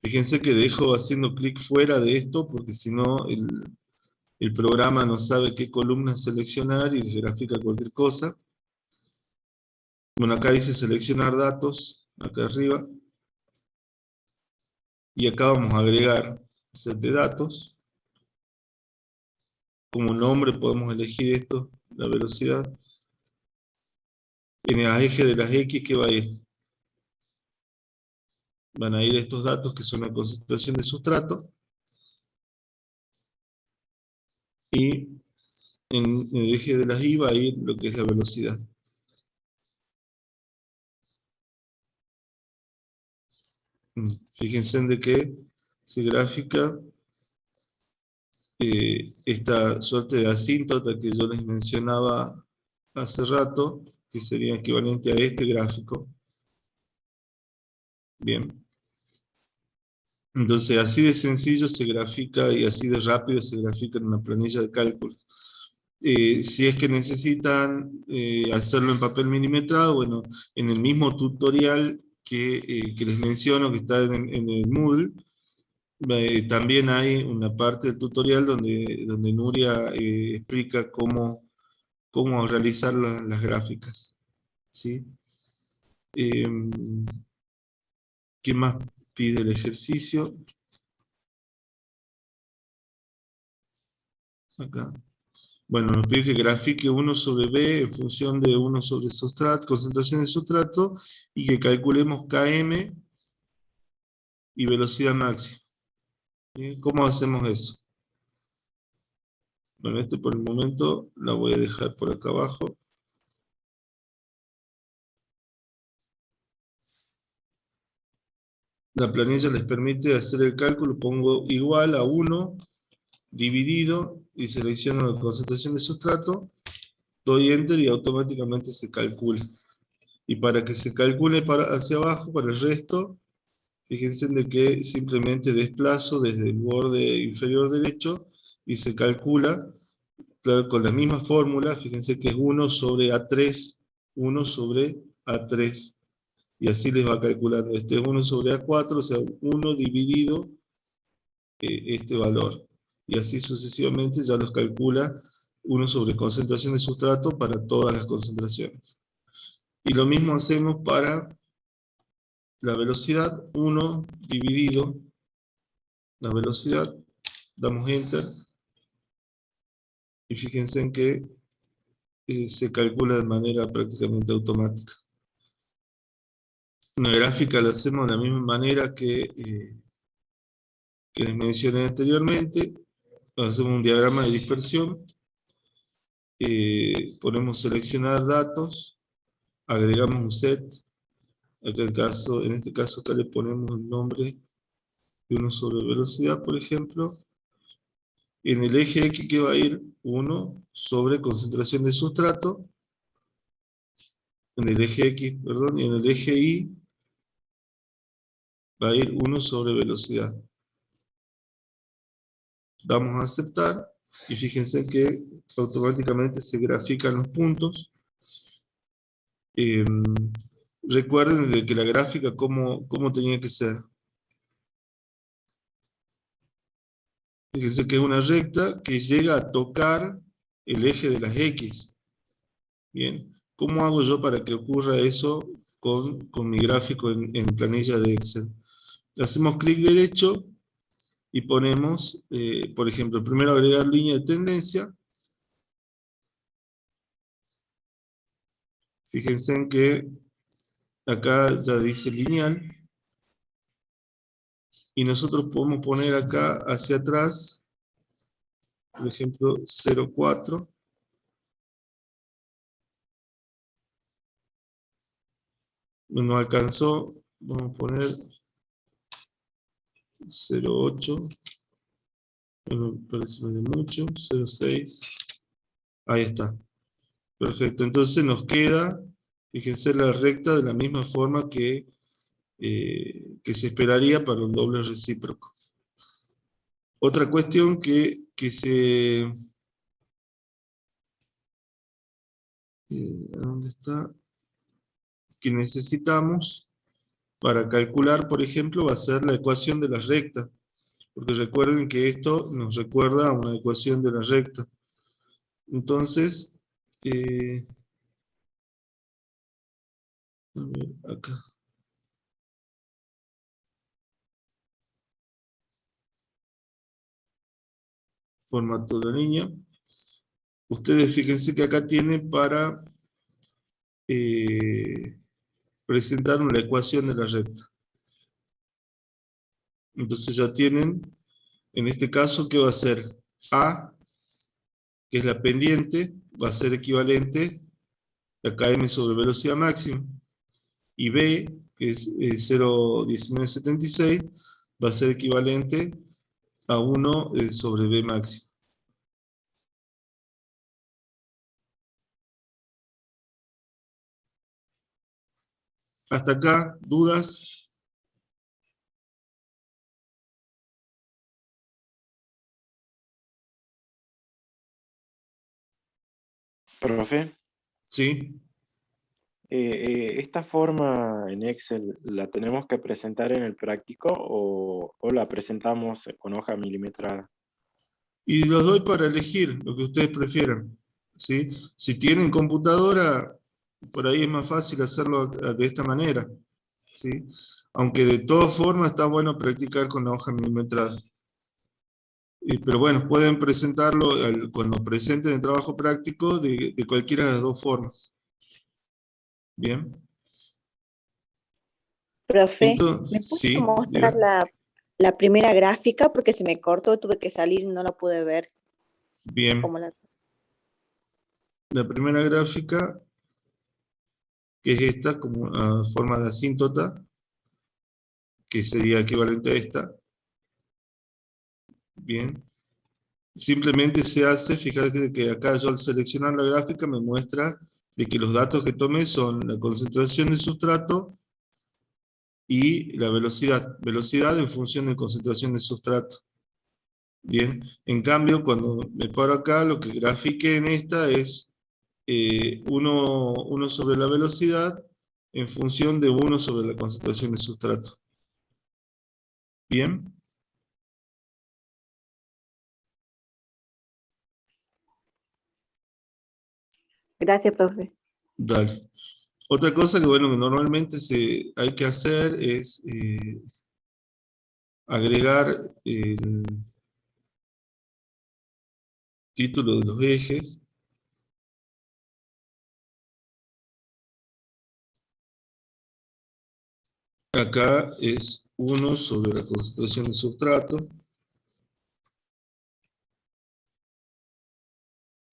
Fíjense que dejo haciendo clic fuera de esto, porque si no el programa no sabe qué columna seleccionar y grafica cualquier cosa. Bueno, acá dice seleccionar datos, acá arriba. Y acá vamos a agregar set de datos. Como nombre podemos elegir esto, la velocidad. En el eje de las X, ¿qué va a ir? Van a ir estos datos que son la concentración de sustrato. Y en el eje de las Y va a ir lo que es la velocidad. Fíjense en de que se gráfica esta suerte de asíntota que yo les mencionaba hace rato, que sería equivalente a este gráfico. Bien. Entonces, así de sencillo se grafica y así de rápido se grafica en una planilla de cálculo. Si es que necesitan hacerlo en papel milimetrado, bueno, en el mismo tutorial que les menciono, que está en el Moodle, también hay una parte del tutorial donde Nuria explica cómo realizar las gráficas. ¿Sí? ¿Qué más pide el ejercicio? Acá. Bueno, nos pide que grafique 1 sobre B en función de 1 sobre sustrato, concentración de sustrato, y que calculemos Km y velocidad máxima. ¿Sí? ¿Cómo hacemos eso? Bueno, por el momento la voy a dejar por acá abajo. La planilla les permite hacer el cálculo, pongo igual a 1 dividido y selecciono la concentración de sustrato, doy enter y automáticamente se calcula. Y para que se calcule hacia abajo, para el resto, fíjense de que simplemente desplazo desde el borde inferior derecho y se calcula con la misma fórmula. Fíjense que es 1 sobre A3, 1 sobre A3. Y así les va calculando. Este es 1 sobre A4, o sea, 1 dividido este valor. Y así sucesivamente ya los calcula 1 sobre concentración de sustrato para todas las concentraciones. Y lo mismo hacemos para la velocidad, 1 dividido la velocidad, damos enter, y fíjense en que se calcula de manera prácticamente automática. Una gráfica la hacemos de la misma manera que les mencioné anteriormente. Hacemos un diagrama de dispersión, ponemos seleccionar datos, agregamos un set, en este caso acá le ponemos el nombre de 1 sobre velocidad, por ejemplo. En el eje X que va a ir 1 sobre concentración de sustrato, en el eje X, perdón, y en el eje Y va a ir 1 sobre velocidad. Damos a aceptar, y fíjense que automáticamente se grafican los puntos. Recuerden de que la gráfica, ¿cómo tenía que ser? Fíjense que es una recta que llega a tocar el eje de las X. Bien, ¿cómo hago yo para que ocurra eso con mi gráfico en planilla de Excel? Hacemos clic derecho y ponemos, por ejemplo, primero agregar línea de tendencia. Fíjense en que acá ya dice lineal. Y nosotros podemos poner acá hacia atrás, por ejemplo, 0,4. No alcanzó, vamos a poner 0,8. Me parece de mucho, 0,6. Ahí está. Perfecto, entonces nos queda, fíjense, la recta de la misma forma que se esperaría para un doble recíproco. Otra cuestión ¿dónde está? Que necesitamos para calcular, por ejemplo, va a ser la ecuación de la recta. Porque recuerden que esto nos recuerda a una ecuación de la recta. Entonces, a ver, acá. Formato de la línea. Ustedes fíjense que acá tienen para presentar una ecuación de la recta. Entonces ya tienen, en este caso, ¿qué va a ser? A, que es la pendiente, va a ser equivalente a km sobre velocidad máxima. Y B, que es 0,1976, va a ser equivalente a 1 sobre B máximo. Hasta acá, ¿dudas? Profe, ¿Sí? ¿esta forma en Excel la tenemos que presentar en el práctico o la presentamos con hoja milimetrada? Y los doy para elegir lo que ustedes prefieran. ¿Sí? Si tienen computadora, por ahí es más fácil hacerlo de esta manera. ¿Sí? Aunque de todas formas está bueno practicar con la hoja milimetrada. Pero bueno, pueden presentarlo cuando presenten el trabajo práctico de cualquiera de las dos formas. Bien. Profe, Entonces, ¿me puede sí, mostrar diga. la primera gráfica? Porque se me cortó, tuve que salir y no la pude ver. Bien. Como la... La primera gráfica, que es esta, como una forma de asíntota, que sería equivalente a esta. Bien. Simplemente se hace, fíjate que acá yo al seleccionar la gráfica me muestra de que los datos que tomé son la concentración de sustrato y la velocidad. Velocidad en función de concentración de sustrato. Bien. En cambio, cuando me paro acá, lo que grafiqué en esta es 1 sobre la velocidad en función de 1 sobre la concentración de sustrato. Bien. Gracias, profe. Dale. Otra cosa que bueno, que normalmente hay que hacer es agregar el título de los ejes. Acá es 1 sobre la concentración de sustrato.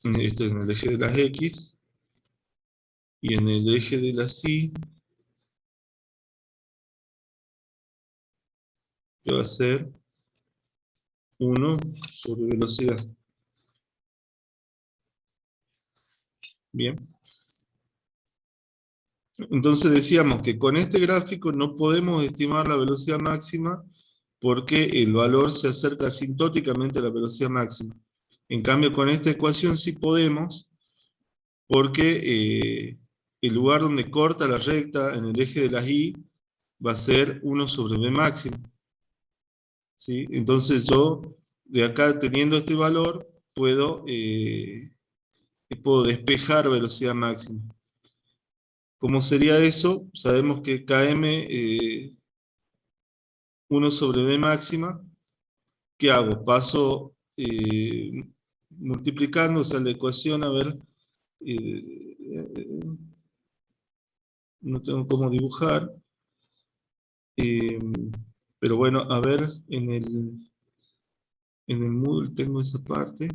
Esto en el eje de las X. Y en el eje de las Y, que va a ser 1 sobre velocidad. Bien. Entonces decíamos que con este gráfico no podemos estimar la velocidad máxima porque el valor se acerca asintóticamente a la velocidad máxima. En cambio, con esta ecuación sí podemos, porque el lugar donde corta la recta en el eje de las y va a ser 1 sobre b máximo. ¿Sí? Entonces yo, de acá teniendo este valor, puedo despejar velocidad máxima. ¿Cómo sería eso? Sabemos que km 1 sobre b máxima. ¿Qué hago? Paso multiplicando, o sea, la ecuación, a ver, no tengo cómo dibujar, pero bueno, a ver, en el Moodle tengo esa parte.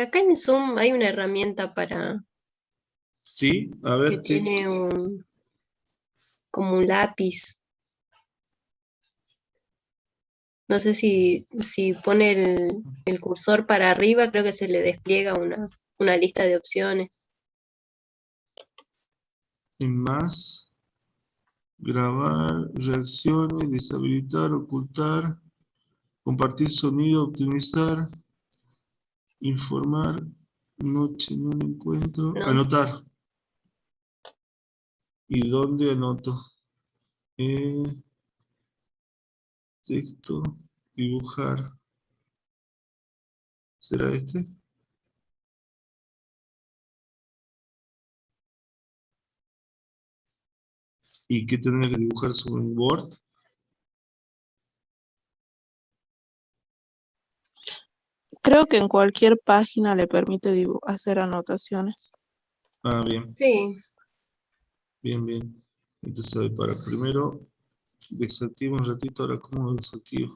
Acá en Zoom hay una herramienta para Sí, a que ver, sí. tiene como un lápiz. No sé si pone el cursor para arriba, creo que se le despliega una lista de opciones. En más, grabar, reacciones, deshabilitar, ocultar, compartir sonido, optimizar, informar, noche, no lo encuentro, No. anotar. ¿Y dónde anoto? Texto, dibujar. ¿Será este? ¿Y qué tendría que dibujar sobre un Word? Creo que en cualquier página le permite hacer anotaciones. Ah, bien, Sí, bien, bien. Entonces, para primero, desactivo un ratito, ahora cómo lo desactivo.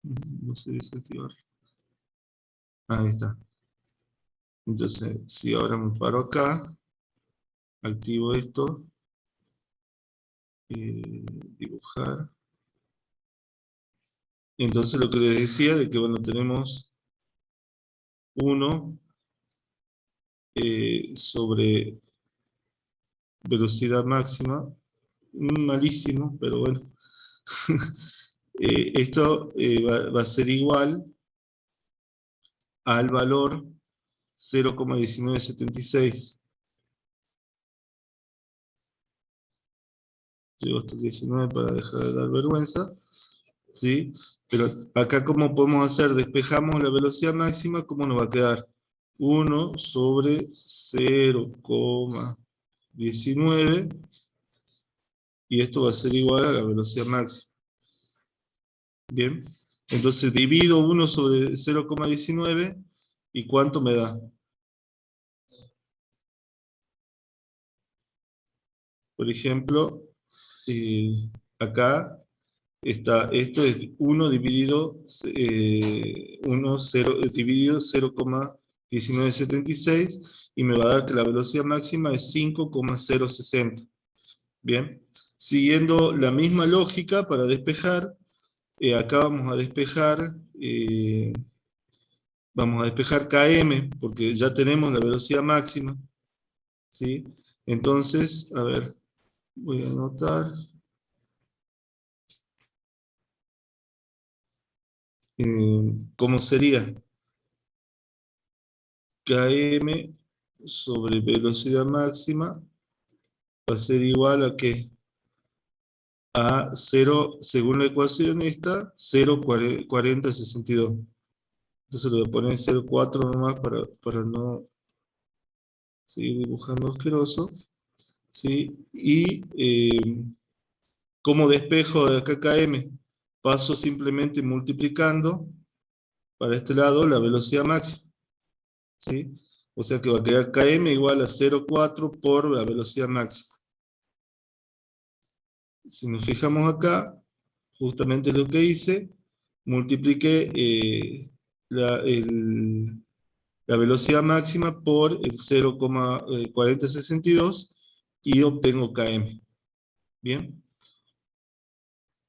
No sé desactivar. Ahí está. Entonces, si ahora me paro acá, activo esto, dibujar. Entonces lo que les decía de que, bueno, tenemos 1 sobre velocidad máxima, malísimo, pero bueno. Esto va a ser igual al valor 0,1976. Llego hasta el 19 para dejar de dar vergüenza. ¿Sí? Pero acá, ¿cómo podemos hacer? Despejamos la velocidad máxima, ¿cómo nos va a quedar? 1 sobre 0,19, y esto va a ser igual a la velocidad máxima. Bien, entonces divido 1 sobre 0,19, ¿y cuánto me da? Por ejemplo, acá está, esto es 1 dividido 0,1976, y me va a dar que la velocidad máxima es 5,060. Bien, siguiendo la misma lógica para despejar, acá vamos a despejar km, porque ya tenemos la velocidad máxima, ¿sí? Entonces, a ver, voy a anotar. ¿Cómo sería? Km sobre velocidad máxima va a ser igual a ¿qué? A 0, según la ecuación esta, 0,4062. Entonces le voy a poner 0,4 nomás para no seguir dibujando asqueroso. ¿Sí? Y ¿cómo despejo de acá km? Paso simplemente multiplicando para este lado la velocidad máxima. ¿Sí? O sea que va a quedar km igual a 0,4 por la velocidad máxima. Si nos fijamos acá, justamente lo que hice, multipliqué la velocidad máxima por el 0,4062 y obtengo km. Bien.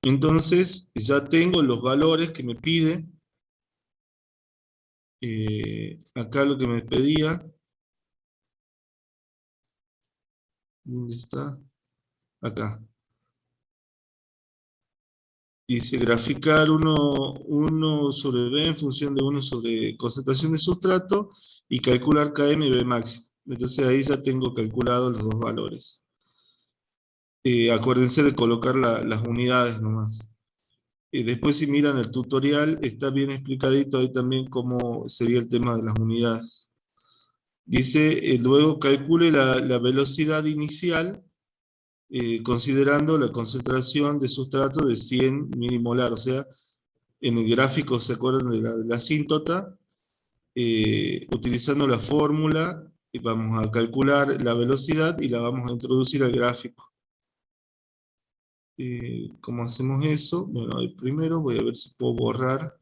Entonces, ya tengo los valores que me pide. Acá lo que me pedía ¿Dónde está? Acá. Dice graficar 1 sobre B en función de 1 sobre concentración de sustrato y calcular Km y B máximo. Entonces ahí ya tengo calculado los dos valores. Acuérdense de colocar las unidades nomás. Después si miran el tutorial, está bien explicadito ahí también cómo sería el tema de las unidades. Dice, luego calcule la velocidad inicial considerando la concentración de sustrato de 100 milimolar, o sea, en el gráfico, ¿se acuerdan de la asíntota? Utilizando la fórmula, vamos a calcular la velocidad y la vamos a introducir al gráfico. ¿Cómo hacemos eso? Bueno, primero voy a ver si puedo borrar.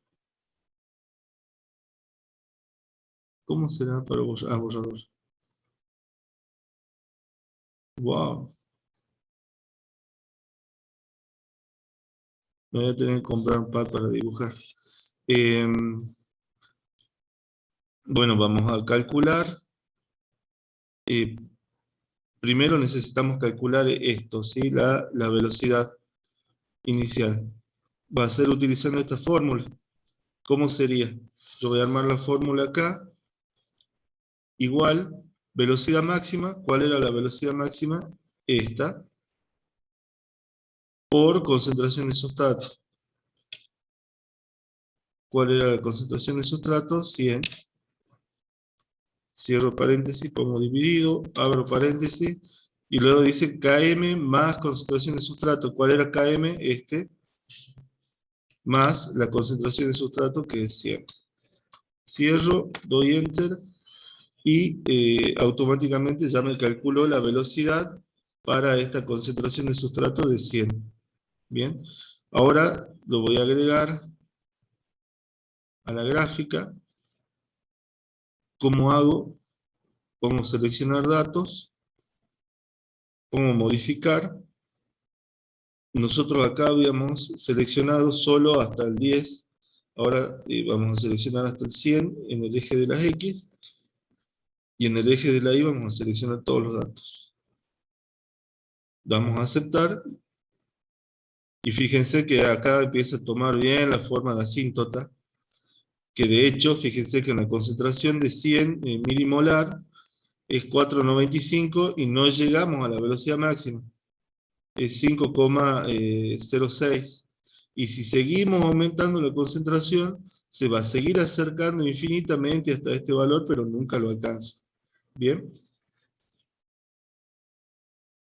¿Cómo será para borrar? Borrador. Wow. Me voy a tener que comprar un pad para dibujar. Bueno, vamos a calcular. Primero necesitamos calcular esto, ¿sí? La velocidad inicial. Va a ser utilizando esta fórmula. ¿Cómo sería? Yo voy a armar la fórmula acá. Igual, velocidad máxima. ¿Cuál era la velocidad máxima? Esta. Por concentración de sustrato. ¿Cuál era la concentración de sustrato? 100. Cierro paréntesis, pongo dividido, abro paréntesis, y luego dice Km más concentración de sustrato. ¿Cuál era Km? Este. Más la concentración de sustrato, que es 100. Cierro, doy Enter, y automáticamente ya me calculó la velocidad para esta concentración de sustrato de 100. Bien, ahora lo voy a agregar a la gráfica. ¿Cómo hago? Pongo seleccionar datos, pongo modificar. Nosotros acá habíamos seleccionado solo hasta el 10, ahora vamos a seleccionar hasta el 100 en el eje de las X, y en el eje de la Y vamos a seleccionar todos los datos. Damos a aceptar, y fíjense que acá empieza a tomar bien la forma de asíntota, que de hecho, fíjense que una concentración de 100 milimolar es 4,95 y no llegamos a la velocidad máxima. Es 5,06. Y si seguimos aumentando la concentración, se va a seguir acercando infinitamente hasta este valor, pero nunca lo alcanza. ¿Bien?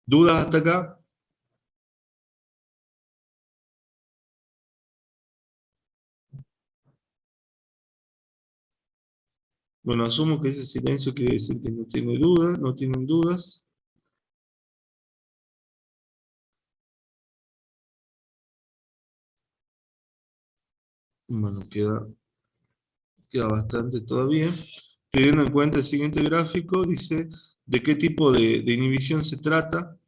¿Dudas hasta acá? Bueno, asumo que ese silencio quiere decir que no tiene dudas, no tienen dudas. Bueno, queda bastante todavía. Teniendo en cuenta el siguiente gráfico, dice de qué tipo de inhibición se trata,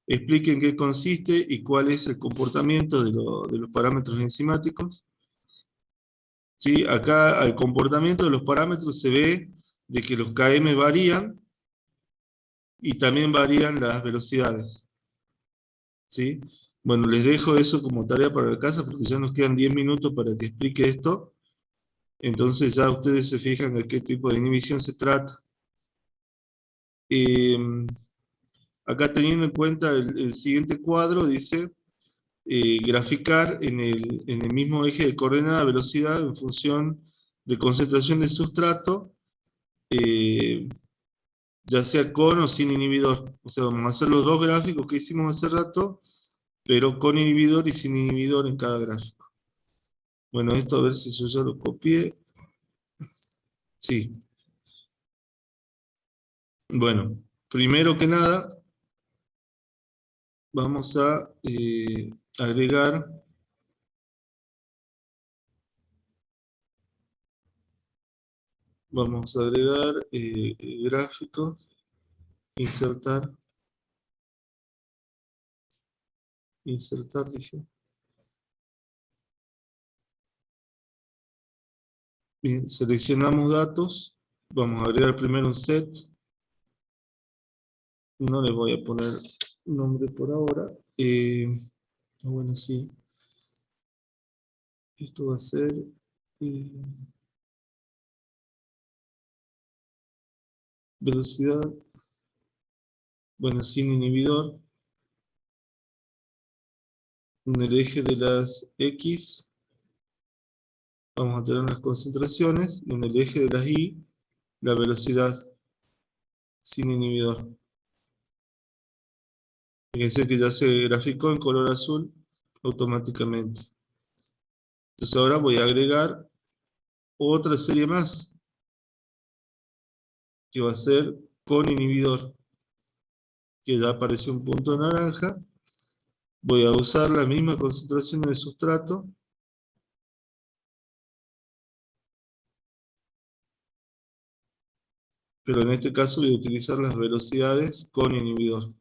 explique en qué consiste y cuál es el comportamiento de los parámetros enzimáticos. ¿Sí? Acá el comportamiento de los parámetros se ve de que los Km varían y también varían las velocidades. ¿Sí? Bueno, les dejo eso como tarea para la casa porque ya nos quedan 10 minutos para que explique esto. Entonces ya ustedes se fijan de qué tipo de inhibición se trata. Acá teniendo en cuenta el siguiente cuadro, dice graficar en el mismo eje de coordenada velocidad en función de concentración de sustrato, ya sea con o sin inhibidor. O sea, vamos a hacer los dos gráficos que hicimos hace rato, pero con inhibidor y sin inhibidor en cada gráfico. Bueno, esto a ver si yo ya lo copié. Sí. Bueno, primero que nada, vamos a agregar gráficos, insertar, dije. Bien, seleccionamos datos, vamos a agregar primero un set, No le voy a poner nombre por ahora. Bueno, sí. Esto va a ser... velocidad. Bueno, sin inhibidor. En el eje de las X vamos a tener las concentraciones. Y en el eje de las Y, la velocidad sin inhibidor. Fíjense que ya se graficó en color azul automáticamente. Entonces ahora voy a agregar otra serie más, que va a ser con inhibidor, que ya apareció un punto naranja. Voy a usar la misma concentración del sustrato, pero en este caso voy a utilizar las velocidades con inhibidor.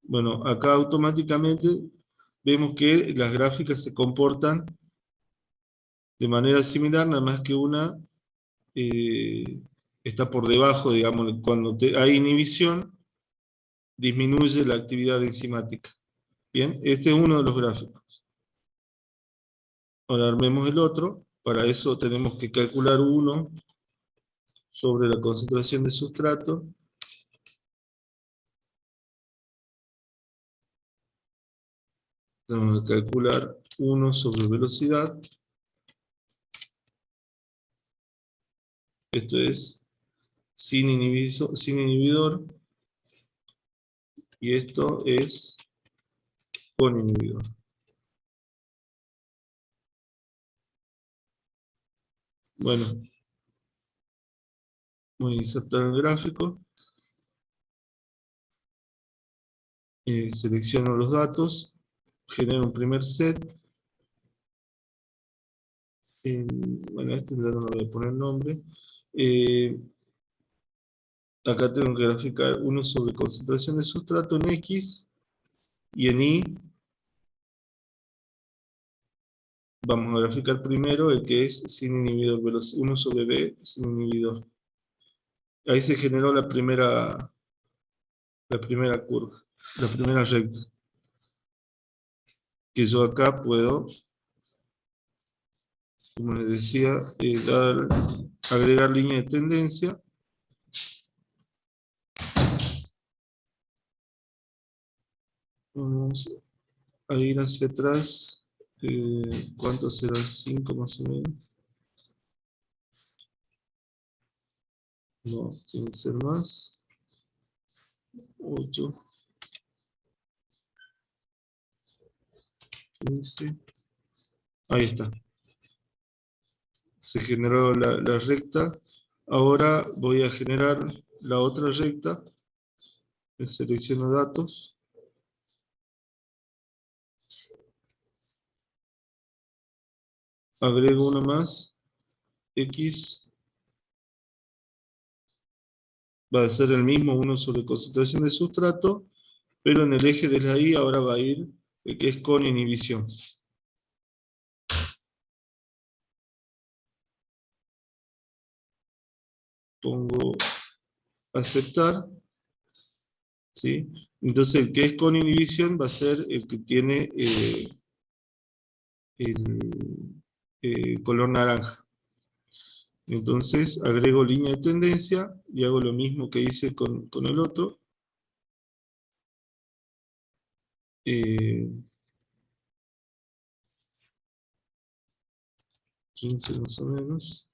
Bueno, acá automáticamente vemos que las gráficas se comportan de manera similar, nada más que una está por debajo, digamos, cuando hay inhibición, disminuye la actividad enzimática. Bien, este es uno de los gráficos. Ahora armemos el otro. Para eso tenemos que calcular 1 sobre la concentración de sustrato. Tenemos que calcular 1 sobre velocidad. Esto es sin inhibidor. Y esto es con inhibidor. Bueno, voy a insertar el gráfico. Selecciono los datos. Genero un primer set. Bueno, este no le voy a poner nombre. Acá tengo que graficar 1 sobre concentración de sustrato en X. Y en Y vamos a graficar primero el que es sin inhibidor, 1 sobre B sin inhibidor. Ahí se generó la primera curva, la primera recta. Que yo acá puedo, como les decía, agregar línea de tendencia. Vamos a ir hacia atrás. ¿Cuánto será? 5 más o menos. No, tiene que ser más. 8. 15. Ahí está. Se generó la recta. Ahora voy a generar la otra recta. Selecciono datos. Agrego una más. X. Va a ser el mismo 1 sobre concentración de sustrato, pero en el eje de la Y ahora va a ir el que es con inhibición. Pongo aceptar. ¿Sí? Entonces el que es con inhibición va a ser el que tiene el color naranja. Entonces agrego línea de tendencia y hago lo mismo que hice con el otro. 15 más o menos.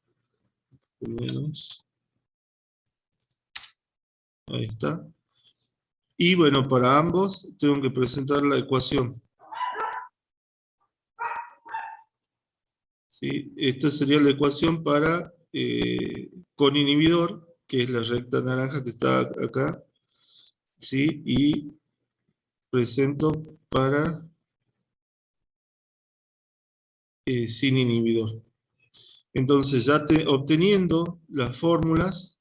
Ahí está. Y bueno, para ambos tengo que presentar la ecuación. ¿Sí? Esta sería la ecuación para con inhibidor, que es la recta naranja que está acá. ¿Sí? Y presento para sin inhibidor. Entonces, ya obteniendo las fórmulas,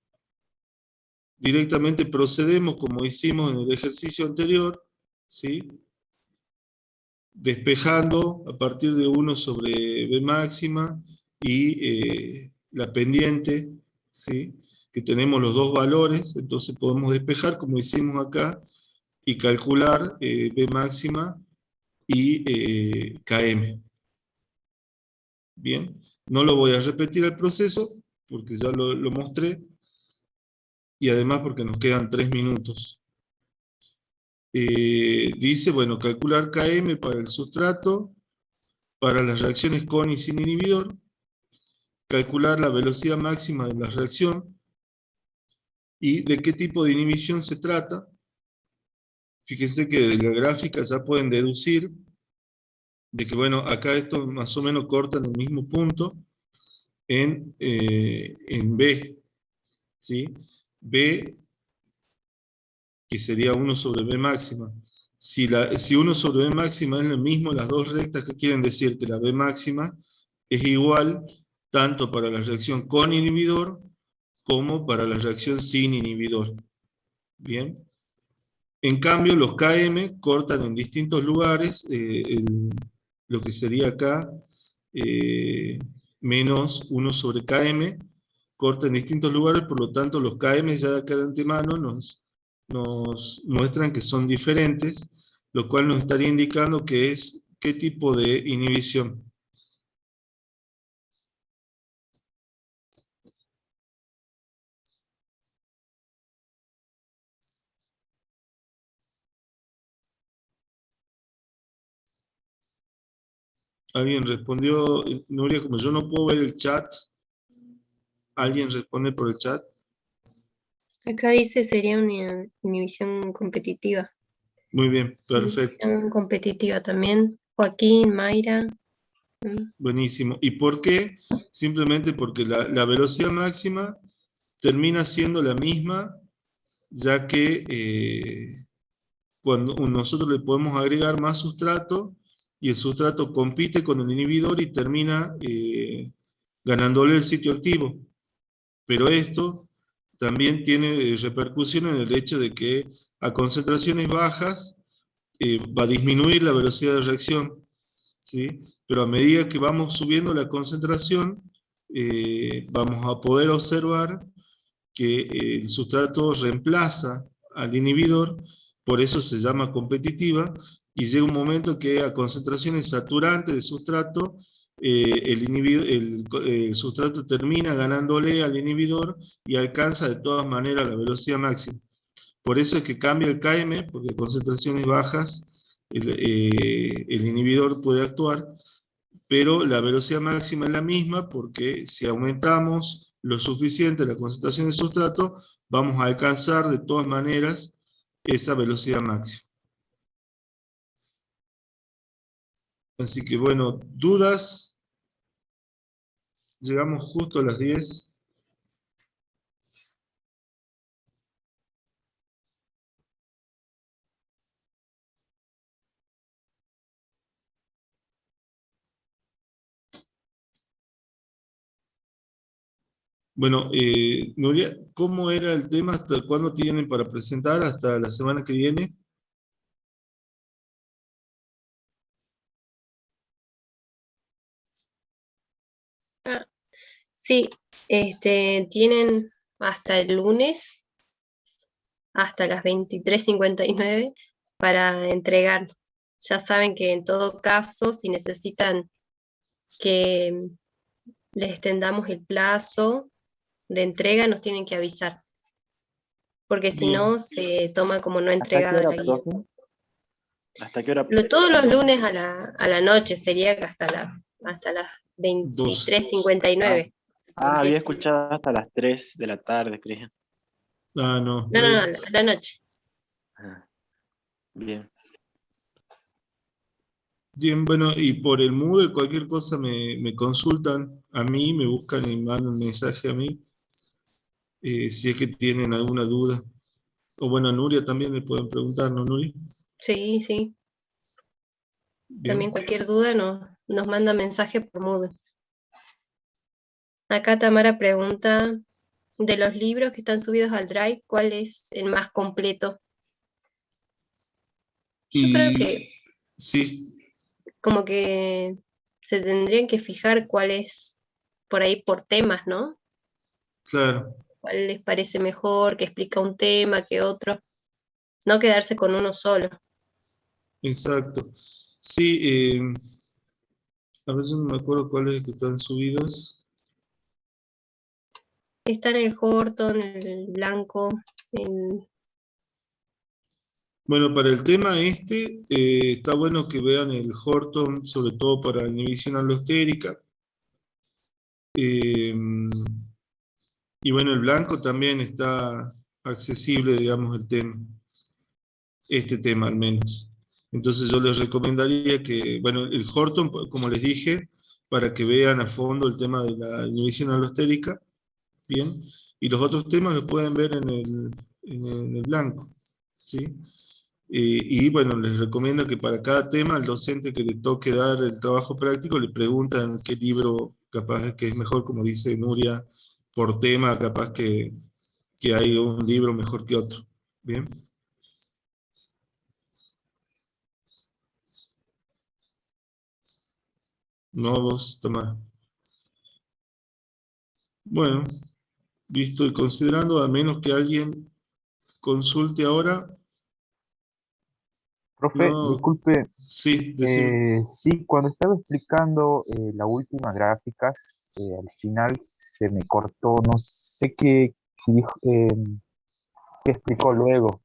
directamente procedemos como hicimos en el ejercicio anterior, ¿sí? Despejando a partir de 1 sobre B máxima y la pendiente, ¿sí? Que tenemos los dos valores, entonces podemos despejar como hicimos acá y calcular B máxima y KM. Bien, no lo voy a repetir el proceso porque ya lo mostré y además porque nos quedan 3 minutos. Dice, bueno, calcular KM para el sustrato, para las reacciones con y sin inhibidor, calcular la velocidad máxima de la reacción y de qué tipo de inhibición se trata. Fíjense que de la gráfica ya pueden deducir de que, bueno, acá esto más o menos corta en el mismo punto en B, ¿sí? B, que sería 1 sobre B máxima. Si 1 sobre B máxima es lo mismo, las dos rectas, que quieren decir que la B máxima es igual tanto para la reacción con inhibidor como para la reacción sin inhibidor. Bien. En cambio, los KM cortan en distintos lugares, lo que sería acá, menos 1 sobre KM, corta en distintos lugares, por lo tanto los KM ya de acá de antemano nos muestran que son diferentes, lo cual nos estaría indicando que es qué tipo de inhibición. Alguien respondió, Nuria, como yo no puedo ver el chat, ¿alguien responde por el chat? Acá dice sería una inhibición competitiva. Muy bien, perfecto. Inhibición competitiva también. Joaquín, Mayra. Buenísimo. ¿Y por qué? Simplemente porque la velocidad máxima termina siendo la misma, ya que cuando nosotros le podemos agregar más sustrato, y el sustrato compite con el inhibidor y termina ganándole el sitio activo. Pero esto también tiene repercusión en el hecho de que a concentraciones bajas va a disminuir la velocidad de reacción, ¿sí? Pero a medida que vamos subiendo la concentración, vamos a poder observar que el sustrato reemplaza al inhibidor, por eso se llama competitiva, y llega un momento que a concentraciones saturantes de sustrato, el sustrato termina ganándole al inhibidor y alcanza de todas maneras la velocidad máxima. Por eso es que cambia el KM, porque a concentraciones bajas el inhibidor puede actuar, pero la velocidad máxima es la misma, porque si aumentamos lo suficiente la concentración del sustrato, vamos a alcanzar de todas maneras esa velocidad máxima. Así que bueno, ¿dudas? Llegamos justo a las 10. Bueno, Nuria, ¿cómo era el tema? ¿Hasta cuándo tienen para presentar? ¿Hasta la semana que viene? Sí, tienen hasta el lunes, hasta las 23:59 para entregar. Ya saben que en todo caso, si necesitan que les extendamos el plazo de entrega, nos tienen que avisar. Porque si Bien. no, se toma como no ¿Hasta qué entregada hora, la guía. profe? ¿Hasta qué hora? Todos los lunes a la noche sería hasta las 12. 23:59. Había Empieza. escuchado hasta las 3 de la tarde, creía. Ah, no. No, a la noche. Ah, bien. Bien, bueno, y por el Moodle cualquier cosa me consultan a mí, me buscan y mandan un mensaje a mí, si es que tienen alguna duda. O bueno, a Nuria también le pueden preguntar, ¿no, Nuria? Sí, sí. Bien. También cualquier duda nos manda mensaje por Moodle. Acá Tamara pregunta, de los libros que están subidos al Drive, ¿cuál es el más completo? Yo creo que Sí, como que se tendrían que fijar cuál es por ahí por temas, ¿no? Claro, ¿Cuál les parece mejor, que explica un tema que otro? No quedarse con uno solo. exacto. Sí, a veces no me acuerdo cuáles que están subidos. Está en el Horton, el blanco, en... Bueno, para el tema este, está bueno que vean el Horton, sobre todo para inhibición alostérica. Y bueno, el blanco también está accesible, digamos, el tema, este tema al menos. Entonces yo les recomendaría que, bueno, el Horton, como les dije, para que vean a fondo el tema de la inhibición alostérica, bien, y los otros temas los pueden ver en el blanco, ¿sí? Y bueno, les recomiendo que para cada tema, al docente que le toque dar el trabajo práctico, le preguntan qué libro capaz que es mejor, como dice Nuria, por tema, capaz que hay un libro mejor que otro. ¿Bien? No vos, Tomás. Bueno, visto y considerando, a menos que alguien consulte ahora, Profe, no, disculpe, sí, decime. sí, cuando estaba explicando las últimas gráficas, al final se me cortó, no sé si dijo, qué explicó luego,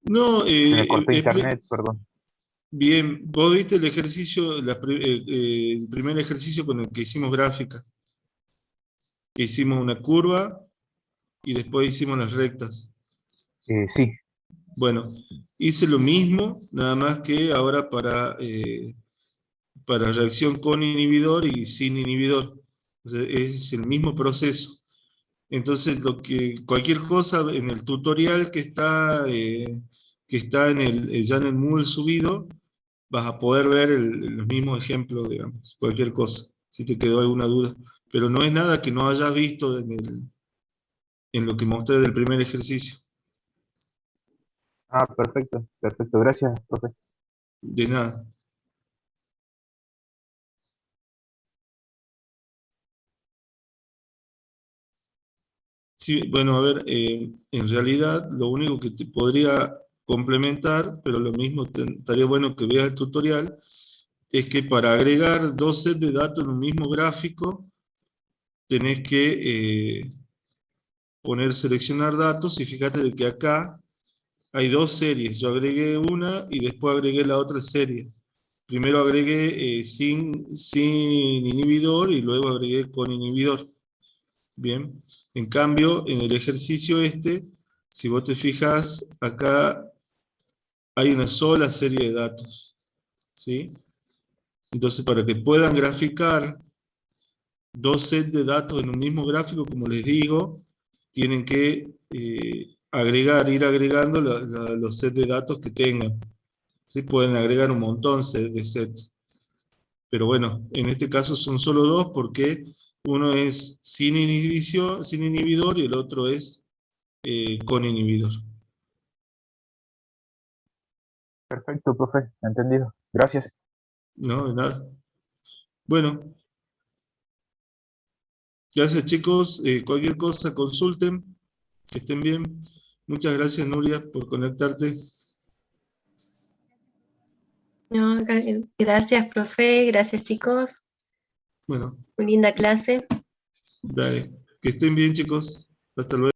No, se me cortó internet, perdón. bien, vos viste el ejercicio, el primer ejercicio con el que hicimos gráfica, que hicimos una curva y después hicimos las rectas. Sí, Bueno, hice lo mismo, nada más que ahora para reacción con inhibidor y sin inhibidor. O sea, es el mismo proceso. Entonces, cualquier cosa en el tutorial que está ya en el Moodle subido, vas a poder ver los mismos ejemplos, digamos, cualquier cosa, si te quedó alguna duda. Pero no es nada que no hayas visto en lo que mostré del primer ejercicio. ah, perfecto, perfecto, gracias, profe. De nada. Sí, bueno, a ver, en realidad lo único que te podría complementar, pero lo mismo estaría bueno que veas el tutorial, es que para agregar dos sets de datos en un mismo gráfico, tenés que poner seleccionar datos y fíjate de que acá hay dos series. Yo agregué una y después agregué la otra serie. Primero agregué sin inhibidor y luego agregué con inhibidor. Bien, en cambio, en el ejercicio si vos te fijas, acá hay una sola serie de datos, ¿sí? Entonces, para que puedan graficar dos sets de datos en un mismo gráfico, como les digo, tienen que ir agregando los sets de datos que tengan. ¿Sí? Pueden agregar un montón de sets. Pero bueno, en este caso son solo dos porque uno es sin inhibición, sin inhibidor y el otro es con inhibidor. Perfecto, profe, entendido. Gracias. No, de nada. Bueno, gracias chicos. Cualquier cosa consulten. Que estén bien. Muchas gracias Nuria por conectarte. No, gracias, profe, gracias, chicos. Bueno, Muy linda clase. dale. Que estén bien chicos. Hasta luego.